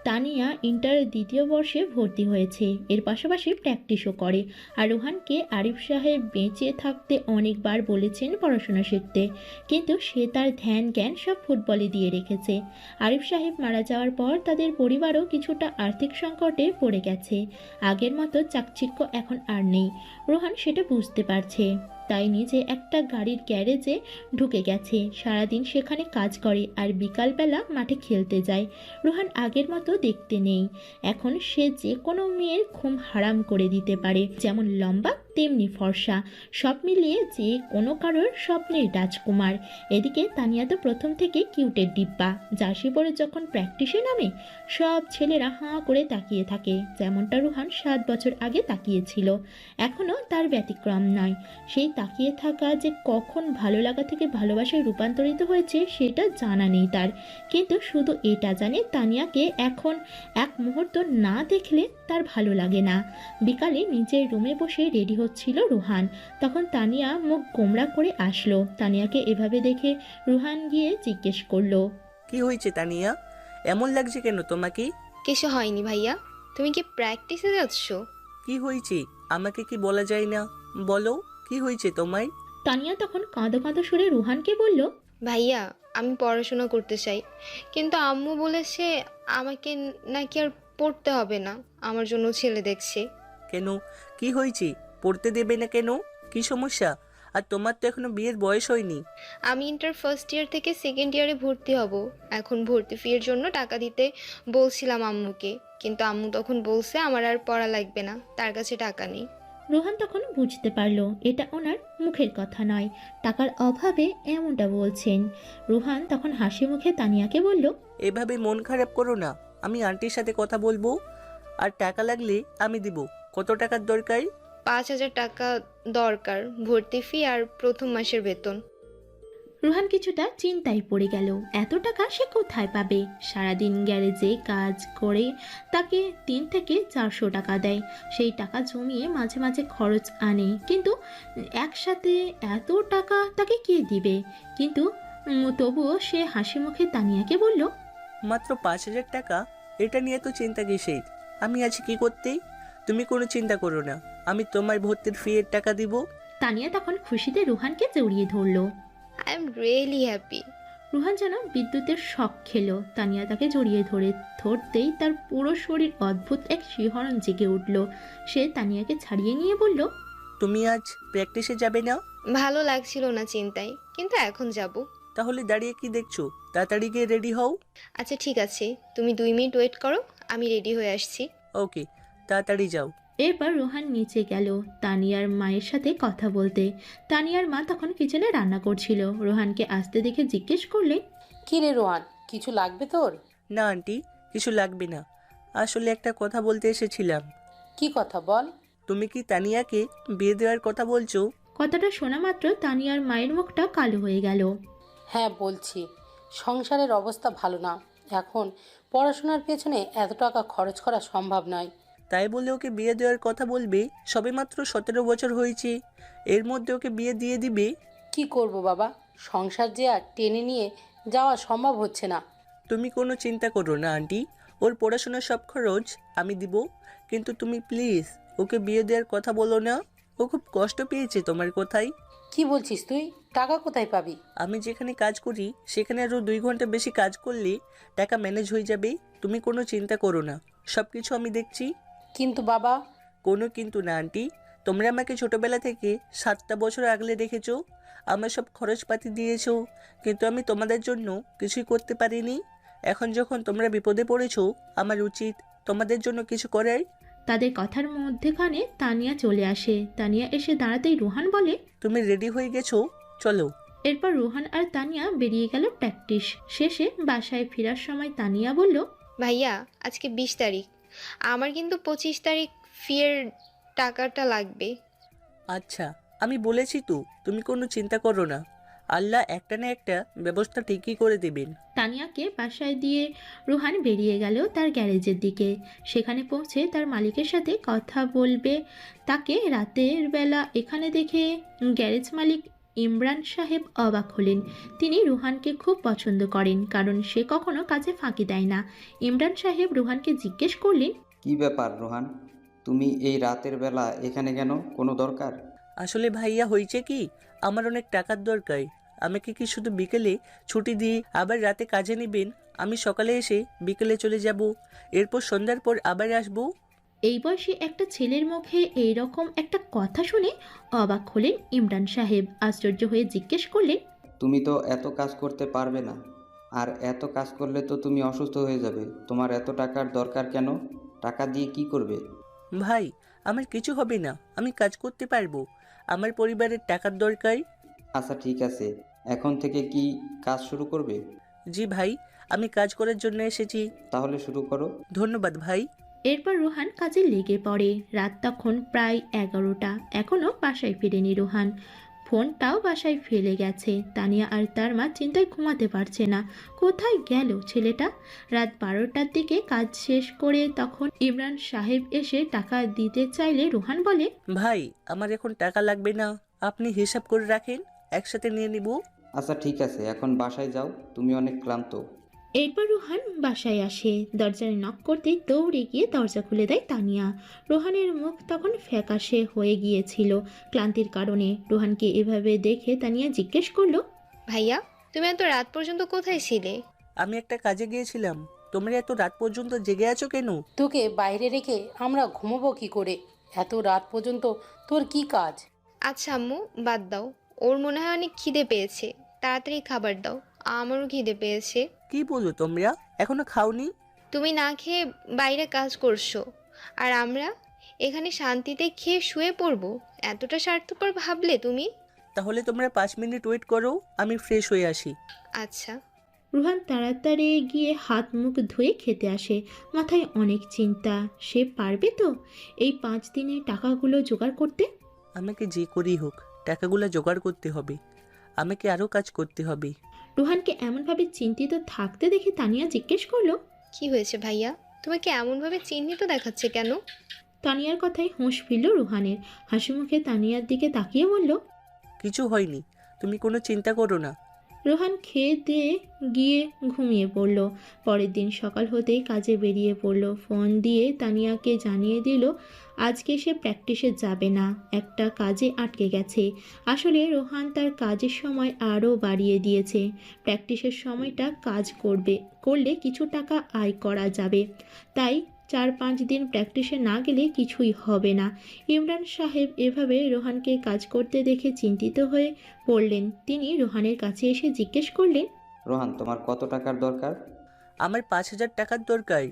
তানিয়া ইন্টারের 2য় বর্ষে ভর্তি হয়েছে, এর পাশাপাশি প্র্যাকটিসও করে। আর রুহানকে আরিফ সাহেব বেঁচে থাকতে অনেকবার বলেছেন পড়াশোনা শিখতে, কিন্তু সে তার ধ্যান জ্ঞান সব ফুটবলে দিয়ে রেখেছে। আরিফ সাহেব মারা যাওয়ার পর তাদের পরিবারও কিছুটা আর্থিক সংকটে পড়ে গেছে। আগের মতো চাকচিক্য এখন আর নেই। রুহান সেটা বুঝতে পারছে, তাই নিজে একটা গাড়ির গ্যারেজে ঢুকে গেছে। সারাদিন সেখানে কাজ করে আর বিকালবেলা মাঠে খেলতে যায়। রুহান আগের মতো দেখতে নেই, এখন সে যে কোনো মেয়ের ঘুম হারাম করে দিতে পারে, যেমন লম্বা তেমনি ফর্সা, সব মিলিয়ে যে কোনো কারোর স্বপ্নের রাজকুমার। এদিকে তানিয়া তো প্রথম থেকে কিউটের ডিব্বা। জার্সি পরে যখন প্র্যাকটিসে নামে সব ছেলেরা হাঁ করে তাকিয়ে থাকে, যেমনটা রুহান 7 বছর আগে তাকিয়েছিল। এখনও তার ব্যতিক্রম নয়। সেই তাকিয়ে থাকা যে কখন ভালো লাগা থেকে ভালোবাসায় রূপান্তরিত হয়েছে সেটা জানা নেই তার, কিন্তু শুধু এটা জানে তানিয়াকে এখন এক মুহূর্ত না দেখলে তার ভালো লাগে না। বিকালে নিজের রুমে বসে রেডি হচ্ছিল রুহান, তখন তানিয়া মুখ গোমড়া করে আসলো। তানিয়াকে এভাবে দেখে রুহান গিয়ে জিজ্ঞেস করলো, কি হয়েছে তানিয়া, এমন লাগছে কেন তোমাকে? কিছু হয়নি ভাইয়া, তুমি কি প্র্যাকটিসে যাচ্ছ? কি হয়েছে আমাকে কি বলা যায় না? বলো, কি হয়েছে তোমায়? তানিয়া তখন কাঁদো কাঁদো সুরে রুহানকে বলল, ভাইয়া, আমি পড়াশোনা করতে চাই, কিন্তু আম্মু বলেছে আমাকে নাকি আর পড়তে হবে না, আমার জন্য ছেলে দেখছে। কেন, কি হয়েছে? পড়তে দেবে না কেন? কি সমস্যা? আর তোমার তো এখনো বিয়ের বয়স হয়নি। আমি ইন্টার ফার্স্ট ইয়ার থেকে সেকেন্ড ইয়ারে ভর্তি হব। এখন ভর্তি ফির জন্য টাকা দিতে বলছিলাম আম্মুকে, কিন্তু আম্মু তখন বলছে আমার আর পড়া লাগবে না, তার কাছে টাকা নেই। রোহান তখন বুঝতে পারল এটা ওনার মুখের কথা নয়, টাকার অভাবে এমনটা বলছেন। রোহান তখন হাসি মুখে তানিয়াকে বলল, এভাবে মন খারাপ করো না, আমি আন্টির সাথে কথা বলবো, আর টাকা লাগলে আমি দিব। কত টাকার দরকার? 5,000 টাকা দরকার, ভর্তি ফি আর প্রথম মাসের বেতন। রোহান কিছুটা চিন্তায় পড়ে গেল। এত টাকা সে কোথায় পাবে? সারাদিন গ্যারেজে কাজ করে তাকে 3 থেকে 400 টাকা দেয়। সেই টাকা জমিয়ে মাঝে মাঝে খরচ আনে, কিন্তু একসাথে এত টাকা তাকে কে দিবে? কিন্তু তবুও সে হাসি মুখে তানিয়াকে বলল, মাত্র 5,000 টাকা? এটা নিয়ে তো চিন্তা কিসের? আমি আছি কি করতে? তুমি কোনো চিন্তা করো না, আমি তোমার ভর্তির ফি এর টাকা দিব। তানিয়া তখন খুশিতে রোহানকে জড়িয়ে ধরল। I am really happy. Rohan যেন বিদ্যুতের শক খেল। তানিয়া তাকে জড়িয়ে ধরতেই তার পুরো শরীর অদ্ভুত এক শিহরণ জেগে উঠল। সে তানিয়াকে ছাড়িয়ে নিয়ে বলল, তুমি আজ প্র্যাকটিসে যাবে না? ভালো লাগছিল না চিন্তায়, কিন্তু এখন যাব। তাহলে দাঁড়িয়ে কি দেখছো? তাড়াতাড়ি গিয়ে রেডি হও। আচ্ছা ঠিক আছে, তুমি 2 মিনিট ওয়েট করো, আমি রেডি হয়ে আসছি। ওকে, তাড়াতাড়ি যাও। এরপর রোহান নিচে গেল তানিয়ার মায়ের সাথে কথা বলতে। তানিয়ার মা তখন কিচেনে রান্না করছিল। রোহানকে আসতে দেখে জিজ্ঞেস করলেন, কি রে রোহান, কিছু লাগবে তোর? না আন্টি, কিছু লাগবে না, আসলে একটা কথা বলতে এসেছিলাম। কি কথা বল? তুমি কি তানিয়াকে বিয়ে দেওয়ার কথা বলছো? কথাটা শোনা মাত্র তানিয়ার মায়ের মুখটা কালো হয়ে গেল। হ্যাঁ বলছি, সংসারের অবস্থা ভালো না, এখন পড়াশোনার পেছনে এত টাকা খরচ করা সম্ভব নয়। তাই বলে ওকে বিয়ে দেওয়ার কথা বলবে? সবেমাত্র 17 বছর হয়েছে, এর মধ্যে ওকে বিয়ে দিয়ে দিবে? কি করব বাবা, সংসার যে আর টেনে নিয়ে যাওয়া সম্ভব হচ্ছে না। তুমি কোনো চিন্তা করো না আন্টি, ওর পড়াশোনার সব খরচ আমি দিব। কিন্তু তুমি প্লিজ ওকে বিয়ে দেওয়ার কথা বলো না, ও খুব কষ্ট পেয়েছে তোমার কথাই। কি বলছিস তুই? টাকা কোথায় পাবি? আমি যেখানে কাজ করি সেখানে আরও 2 ঘন্টা বেশি কাজ করলে টাকা ম্যানেজ হয়ে যাবে। তুমি কোনো চিন্তা করো না, সব কিছু আমি দেখছি। কিন্তু বাবা। কোনো কিন্তু না আন্টি, তোমরা আমাকে ছোটোবেলা থেকে 7টা বছর আগলে রেখেছো, আমার সব খরচপাতি দিয়েছো, কিন্তু আমি তোমাদের জন্য কিছুই করতে পারিনি। এখন যখন তোমরা বিপদে পড়েছো, আমার উচিত তোমাদের জন্য কিছু করার। তাদের কথার মধ্যেখানে তানিয়া চলে আসে। তানিয়া এসে দাঁড়াতেই রোহান বলে, তুমি রেডি হয়ে গেছো? চলো। এরপর রোহান আর তানিয়া বেরিয়ে গেল প্র্যাকটিস শেষে। বাসায় ফেরার সময় তানিয়া বলল, ভাইয়া আজকে 20 তারিখ, আমার কিন্তু 25 তারিখ ফিয়ের টাকাটা লাগবে। আচ্ছা, আমি বলেছি তো, তুমি কোনো চিন্তা করো না, আল্লাহ একটা না একটা ব্যবস্থা ঠিকই করে দেবেন। তানিয়াকে বাসায় দিয়ে রোহান বেরিয়ে গেল তার গ্যারেজের দিকে। সেখানে পৌঁছে তার মালিকের সাথে কথা বলবে। তাকে রাতের বেলা এখানে দেখে গ্যারেজ মালিক ইমরান সাহেব অবাক হলেন। তিনি রোহানকে খুব পছন্দ করেন, কারণ সে কখনো কাজে ফাঁকি দেয় না। ইমরান সাহেব রোহানকে জিজ্ঞেস করলেন, কি ব্যাপার রোহান, তুমি এই রাতের বেলা এখানে কেন? কোনো দরকার? আসলে ভাইয়া হয়েছে কি, আমার অনেক টাকার দরকার। আমাকে কি শুধু বিকেলে ছুটি দিয়ে আবার রাতে কাজে নেবেন? আমি সকালে এসে বিকেলে চলে যাব, এরপর সন্ধ্যার পর আবার আসবো। এই বয়সে একটা ছেলের মুখে এইরকম একটা কথা শুনে অবাক হলেন ইমরান সাহেব। আশ্চর্য হয়ে জিজ্ঞেস করলেন, তুমি তো এত কাজ করতে পারবে না, আর এত কাজ করলে তো তুমি অসুস্থ হয়ে যাবে। তোমার এত টাকার দরকার কেন? টাকা দিয়ে কি করবে? ভাই, আমার কিছু হবে না, আমি কাজ করতে পারবো, আমার পরিবারের টাকার দরকার। আচ্ছা ঠিক আছে, এখন থেকে কি কাজ শুরু করবে? জি ভাই, আমি কাজ করার জন্য এসেছি। তাহলে শুরু করো। ধন্যবাদ ভাই। এরপর রোহান কাজে লেগে পড়ে। রাত তখন প্রায় 11টা। এখনও বাসায় ফিরেনি রোহান। ফোনটাও বাসায় ফেলে গেছে। তানিয়া আর তার মা চিন্তায় ঘুমাতে পারছে না, কোথায় গেল ছেলেটা। রাত 12টার দিকে কাজ শেষ করে তখন ইমরান সাহেব এসে টাকা দিতে চাইলে রোহান বলে, ভাই, আমার এখন টাকা লাগবে না, আপনি হিসাব করে রাখেন, একসাথে নিয়ে নিব। আচ্ছা ঠিক আছে, এখন বাসায় যাও, তুমি অনেক ক্লান্ত। এরপর রোহান বাসায় আসে। দরজায় নক করতেই দৌড়ে গিয়ে দরজা খুলে দেয় তানিয়া। রোহানের মুখ তখন ফ্যাকাশে হয়ে গিয়েছিল ক্লান্তির কারণে। রোহানকে এভাবে দেখে তানিয়া জিজ্ঞেস করলো, ভাইয়া তুমি এত রাত পর্যন্ত কোথায় ছিলে? আমি একটা কাজে গিয়েছিলাম, তোমরা এত রাত পর্যন্ত জেগে আছো কেন? তোকে বাইরে রেখে আমরা ঘুমোবো কি করে? এত রাত পর্যন্ত তোর কি কাজ? আচ্ছা আম্মু বাদ দাও, ওর মনে হয় অনেক খিদে পেয়েছে, তাড়াতাড়ি খাবার দাও, আমারও খিদে পেয়েছে। কি বলো তোমরা, এখনো খাওনি? তুমি না খেয়ে বাইরে কাজ করছো, আর আমরা এখানে শান্তিতে খেয়ে শুয়ে পড়বো? এতটা স্বার্থপর ভাবলে তুমি? তাহলে তোমরা 5 মিনিট ওয়েট করো, আমি ফ্রেশ হয়ে আসি। আচ্ছা। রুহান তাড়াতাড়ি গিয়ে হাত মুখ ধুয়ে খেতে আসে। মাথায় অনেক চিন্তা, সে পারবে তো এই 5 দিনে টাকাগুলো জোগাড় করতে? আমাকে যে করেই হোক টাকাগুলো জোগাড় করতে হবে, আমাকে আরও কাজ করতে হবে। রুহানকে এমনভাবে চিন্তিত থাকতে দেখে তানিয়া জিজ্ঞেস করলো, কি হয়েছে ভাইয়া, তোমাকে এমনভাবে চিহ্নিত দেখাচ্ছে কেন? তানিয়ার কথায় হুঁশ ফিরল রুহানের। হাসি মুখে তানিয়ার দিকে তাকিয়ে বলল, কিছু হয়নি, তুমি কোনো চিন্তা করো না। রোহান খেয়ে দিয়ে গিয়ে ঘুমিয়ে পড়ল। পরের দিন সকাল হতেই কাজে বেরিয়ে পড়ল। ফোন দিয়ে তানিয়াকে জানিয়ে দিল আজকে সে প্র্যাকটিসে যাবে না, একটা কাজে আটকে গেছে। আসলে রোহান তার কাজের সময় আরও বাড়িয়ে দিয়েছে। প্র্যাকটিসের সময়টা কাজ করলে কিছু টাকা আয় করা যাবে। তাই 4-5 দিন প্র্যাকটিসে না গেলে কিছুই হবে না। ইমরান সাহেব এভাবে রোহানকে কাজ করতে দেখে চিন্তিত হয়ে পড়লেন। তিনি রোহানের কাছে এসে জিজ্ঞেস করলেন, রোহান, তোমার কত টাকার দরকার? আমার 5,000 টাকার দরকার।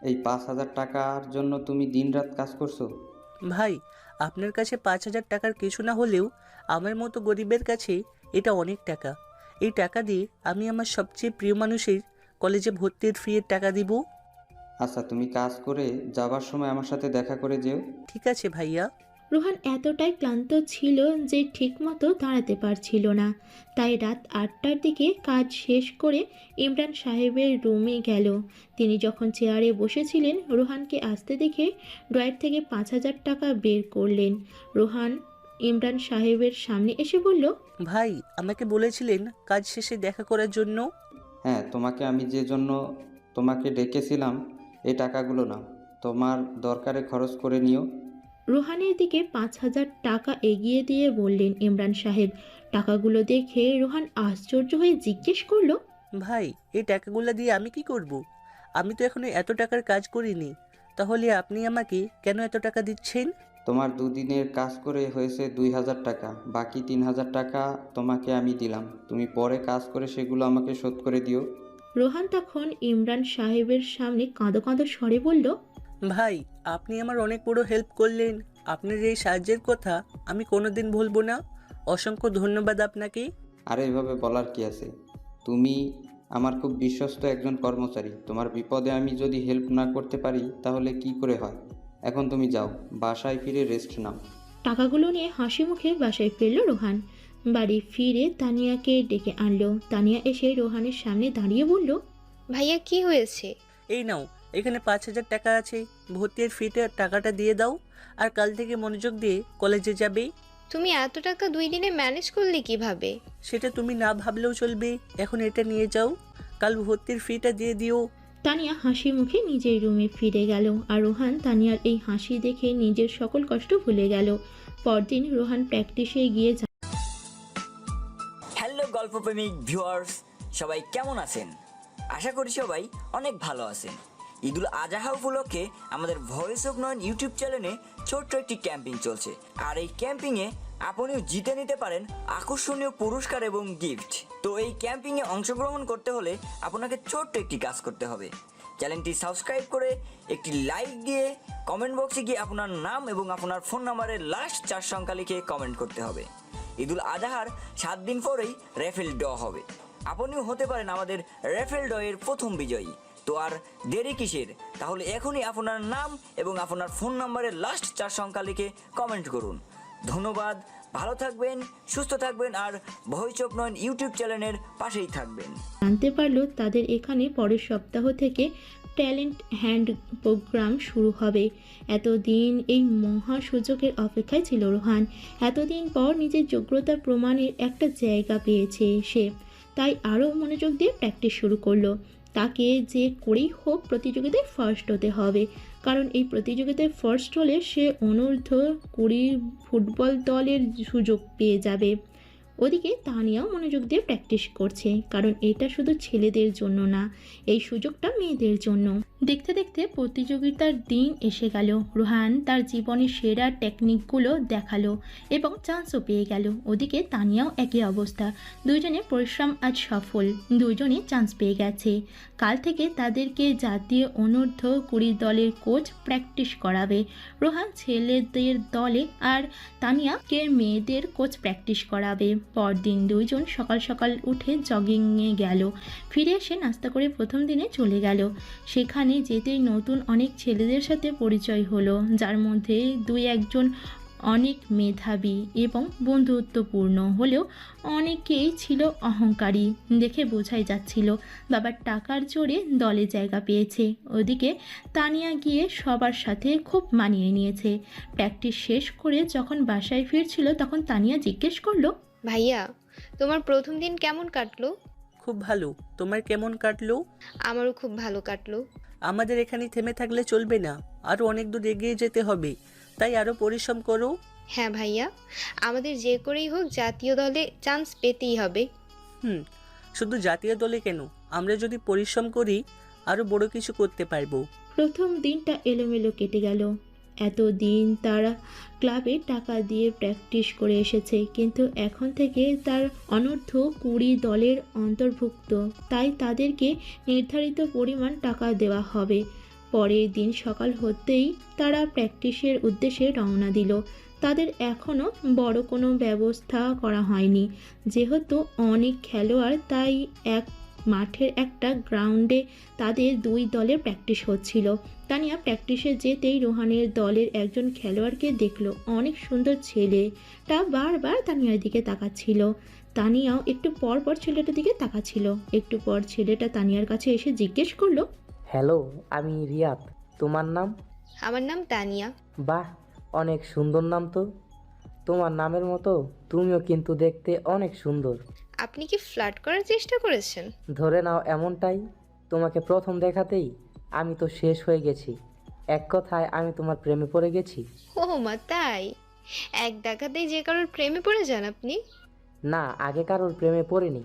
এই 5,000 টাকার জন্য তুমি দিনরাত কাজ করছো? ভাই, আপনার কাছে 5,000 টাকার কিছু না হলেও আমার মতো গরিবের কাছে এটা অনেক টাকা। এই টাকা দিয়ে আমি আমার সবচেয়ে প্রিয় মানুষের কলেজে ভর্তির ফিয়ের টাকা দিব। আচ্ছা, তুমি কাজ করে যাবার সময় আমার সাথে দেখা করে যেও। ঠিক আছে ভাইয়া। রোহান এতটাই ক্লান্ত ছিল যে ঠিকমতো দাঁড়াতে পারছিল না। তাই রাত 8টার দিকে কাজ শেষ করে ইমরান সাহেবের রুমে গেল। তিনি যখন চেয়ারে বসেছিলেন, রোহানকে আসতে দেখে ড্রয়ার থেকে 5,000 টাকা বের করলেন। রোহান ইমরান সাহেবের সামনে এসে বলল, ভাই, আমাকে বলেছিলেন কাজ শেষে দেখা করার জন্য। হ্যাঁ, তোমাকে আমি যে জন্য তোমাকে ডেকেছিলাম এই টাকাগুলো নাও, তোমার দরকারে খরচ করে নিও। রোহানের দিকে 5,000 টাকা এগিয়ে দিয়ে বললেন ইমরান সাহেব। টাকাগুলো দেখে রোহান আশ্চর্য হয়ে জিজ্ঞেস করলো, ভাই, এই টাকাগুলো দিয়ে আমি কি করব? আমি তো এখনো এত টাকার কাজ করিনি, তাহলে আপনি আমাকে কেন এত টাকা দিচ্ছেন? তোমার 2 দিনের কাজ করে হয়েছে 2,000 টাকা, বাকি 3,000 টাকা তোমাকে আমি দিলাম, তুমি পরে কাজ করে সেগুলো আমাকে শোধ করে দিও। রোহান তখন ইমরান সাহেবের সামনে কাঁদো কাঁদো স্বরে বলল, ভাই, আপনি আমার অনেক বড় হেল্প করলেন। আপনার এই সাহায্যের কথা আমি কোনোদিন ভুলবো না। অসংখ্য ধন্যবাদ আপনাকে। আর এভাবে বলার কি আছে, তুমি আমার খুব বিশ্বস্ত একজন কর্মচারী, তোমার বিপদে আমি যদি হেল্প না করতে পারি তাহলে কি করে হয়। এখন তুমি যাও, বাসায় ফিরে রেস্ট নাও। টাকাগুলো নিয়ে হাসি মুখে বাসায় ফিরল রোহান। বাড়ি ফিরে তানিয়াকে ডেকে আনলো। তানিয়া এসে রোহানের সামনে দাঁড়িয়ে বলল, ভাইয়া কি হয়েছে? এই নাও, এখানে 5,000 টাকা আছে, ভর্তির ফিতে টাকাটা দিয়ে দাও, আর কাল থেকে মনোযোগ দিয়ে কলেজে যাবে। তুমি এত টাকা 2 দিনে ম্যানেজ করলে কিভাবে? সেটা তুমি না ভাবলেও চলবে, এখন এটা নিয়ে যাও, কাল ভর্তির ফিটা দিয়ে দিও। তানিয়া হাসি মুখে নিজের রুমে ফিরে গেল। আর রোহান তানিয়ার এই হাসি দেখে নিজের সকল কষ্ট ভুলে গেল। পরদিন রোহান প্র্যাকটিসে গিয়ে হ্যালো গল্পপ্রেমিক ভিউয়ার্স, সবাই কেমন আছেন? আশা করি সবাই অনেক ভালো আছেন। ঈদুল আজহা উপলক্ষে আমাদের ভয়েস অফ নয়ন ইউটিউব চ্যানেলে ছোট্ট একটি ক্যাম্পিং চলছে। আর এই ক্যাম্পিংয়ে আপনিও জিতে নিতে পারেন আকর্ষণীয় পুরস্কার এবং গিফট। তো এই ক্যাম্পিংয়ে অংশগ্রহণ করতে হলে আপনাকে ছোট্ট একটি কাজ করতে হবে। চ্যানেলটি সাবস্ক্রাইব করে একটি লাইক দিয়ে কমেন্ট বক্সে গিয়ে আপনার নাম এবং আপনার ফোন নাম্বারের লাস্ট 4 সংখ্যা লিখে কমেন্ট করতে হবে। ঈদুল আজহার 7 দিন পরেই রেফেল ড্র হবে। আপনিও হতে পারেন আমাদের রেফেল ড্রয়ের প্রথম বিজয়ী। তো আর দেরি কিসের? তাহলে এখনই আপনার নাম এবং আপনার ফোন নাম্বারের লাস্ট 4 সংখ্যা লিখে কমেন্ট করুন। ধন্যবাদ, ভালো থাকবেন, সুস্থ থাকবেন, আর ভয়েস অফ নয়ন ইউটিউব চ্যানেলের পাশেই থাকবেন। জানতে পারলো তাদের এখানে পরের সপ্তাহ থেকে ট্যালেন্ট হ্যান্ড প্রোগ্রাম শুরু হবে। এতদিন এই মহা সুযোগের অপেক্ষায় ছিল রোহান। এতদিন পর নিজের যোগ্যতা প্রমাণের একটা জায়গা পেয়েছে সে। তাই আরও মনোযোগ দিয়ে প্র্যাকটিস শুরু করলো। তাকে যে করেই হোক প্রতিযোগিতায় ফার্স্ট হতে হবে, কারণ এই প্রতিযোগিতায় ফার্স্ট হলে সে অনূর্ধ্ব 20 ফুটবল দলের সুযোগ পেয়ে যাবে। ওদিকে তানিয়াও মনোযোগ দিয়ে প্র্যাকটিস করছে, কারণ এটা শুধু ছেলেদের জন্য না, এই সুযোগটা মেয়েদের জন্য। দেখতে দেখতে প্রতিযোগিতার দিন এসে গেল। রোহান তার জীবনের সেরা টেকনিকগুলো দেখালো এবং চান্সও পেয়ে গেল। ওদিকে তানিয়াও একই অবস্থা, দুজনে পরিশ্রম আজ সফল, দুজনে চান্স পেয়ে গেছে। কাল থেকে তাদেরকে জাতীয় অনূর্ধ্ব 20 দলের কোচ প্র্যাকটিস করাবে। রোহান ছেলেদের দলে আর তানিয়াকে মেয়েদের কোচ প্র্যাকটিস করাবে। পরদিন দুইজন সকাল সকাল উঠে জগিংয়ে গেল। ফিরে এসে নাস্তা করে প্রথম দিনে চলে গেল। সেখানে যেতেই নতুন অনেক ছেলেদের সাথে পরিচয় হলো, যার মধ্যে দুই একজন অনেক মেধাবী এবং বন্ধুত্বপূর্ণ হলেও অনেকেই ছিল অহংকারী। দেখে বোঝাই যাচ্ছিল বাবার টাকার জোরে দলে জায়গা পেয়েছে। ওদিকে তানিয়া গিয়ে সবার সাথে খুব মানিয়ে নিয়েছে। প্র্যাকটিস শেষ করে যখন বাসায় ফিরছিল তখন তানিয়া জিজ্ঞেস করলো, ভাইয়া, তোমার প্রথম দিন কেমন কাটলো? খুব ভালো। তোমার কেমন কাটলো? আমারও খুব ভালো কাটলো। আমাদের এখানে থেমে থাকলে চলবে না, আরও অনেক দূর এগিয়ে যেতে হবে, তাই আরও পরিশ্রম করো। হ্যাঁ ভাইয়া, আমাদের যে করেই হোক জাতীয় দলে চান্স পেতেই হবে। শুধু জাতীয় দলে কেন, আমরা যদি পরিশ্রম করি আরও বড় কিছু করতে পারবো। প্রথম দিনটা এলোমেলো কেটে গেল। এতদিন তারা ক্লাবে টাকা দিয়ে প্র্যাকটিস করে এসেছে, কিন্তু এখন থেকে তার অনূর্ধ্ব 20 দলের অন্তর্ভুক্ত, তাই তাদেরকে নির্ধারিত পরিমাণ টাকা দেওয়া হবে। পরের দিন সকাল হতেই তারা প্র্যাকটিসের উদ্দেশ্যে রওনা দিল। তাদের এখনও বড় কোনো ব্যবস্থা করা হয়নি, যেহেতু অনেক খেলোয়াড়, তাই এক মাঠের একটা গ্রাউন্ডে তাদের দুই দলের প্র্যাকটিস হচ্ছিল। তানিয়া প্র্যাকটিসে যেতেই রোহানের দলের একজন খেলোয়াড়কে দেখলো। অনেক সুন্দর ছেলেটা বারবার তানিয়ার দিকে তাকাচ্ছিল। তানিয়াও একটু পর পর ছেলেটার দিকে তাকাচ্ছিল। একটু পর ছেলেটা তানিয়ার কাছে এসে জিজ্ঞেস করলো, হ্যালো, আমি রিয়াদ। তোমার নাম? আমার নাম তানিয়া। বাহ, অনেক সুন্দর নাম তো। তোমার নামের মতো তুমিও কিন্তু দেখতে অনেক সুন্দর। আপনি কি ফ্লার্ট করার চেষ্টা করেছেন? ধরে নাও এমনটাই। তোমাকে প্রথম দেখাতেই আমি তো শেষ হয়ে গেছি। এক কথায় আমি তোমার প্রেমে পড়ে গেছি। ও মা, তাই? এক দেখাতেই যে কারোর প্রেমে পড়ে যান আপনি? না, আগে কারোর প্রেমে পড়িনি,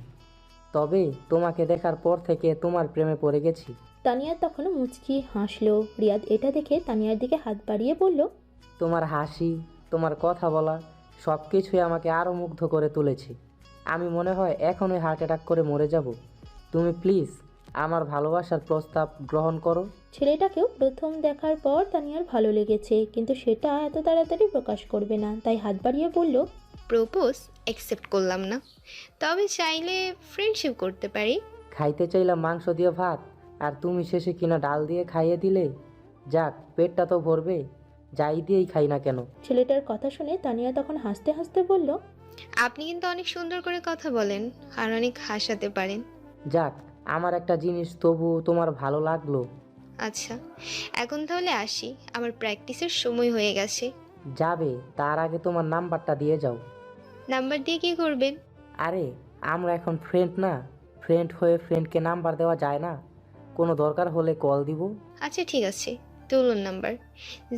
তবে তোমাকে দেখার পর থেকে তোমার প্রেমে পড়ে গেছি। তানিয়া তখন মুচকি হাসলো। রিয়াদ এটা দেখে তানিয়ার দিকে হাত বাড়িয়ে বলল, তোমার হাসি, তোমার কথা বলা সব কিছুই আমাকে আরও মুগ্ধ করে তুলেছে। আমি মনে হয় এখনই হার্ট অ্যাটাক করে মরে যাব। তুমি প্লিজ আমার ভালোবাসার প্রস্তাব গ্রহণ করো। ছেলেটাকেও প্রথম দেখার পর তানিয়ার ভালো লেগেছে, কিন্তু সেটা এত তাড়াতাড়ি প্রকাশ করবে না, তাই হাত বাড়িয়ে বলল, প্রপোজ অ্যাকসেপ্ট করলাম না, তবে চাইলে ফ্রেন্ডশিপ করতে পারি। খাইতে চাইলাম মাংস দিয়ে ভাত, আর তুমি শেষে কিনা ডাল দিয়ে খাইয়ে দিলে। যাক, পেটটা তো ভরবে, যাই দিয়েই খাই না কেন। ছেলেটার কথা শুনে তানিয়া তখন হাসতে হাসতে বলল, আপনি কিন্তু অনেক সুন্দর করে কথা বলেন আর অনেক হাসাতে পারেন। যাক, আমার একটা জিনিস তবু তোমার ভালো লাগলো। আচ্ছা, এখন তাহলে আসি, আমার প্র্যাকটিসের সময় হয়ে গেছে। যাবে, তার আগে তোমার নাম্বারটা দিয়ে যাও। নাম্বার দিয়ে কি করবেন? আরে, আমরা এখন ফ্রেন্ড না, ফ্রেন্ড হয়ে ফ্রেন্ডকে নাম্বার দেওয়া যায় না? কোনো দরকার হলে কল দিব। আচ্ছা ঠিক আছে, তুলুন নাম্বার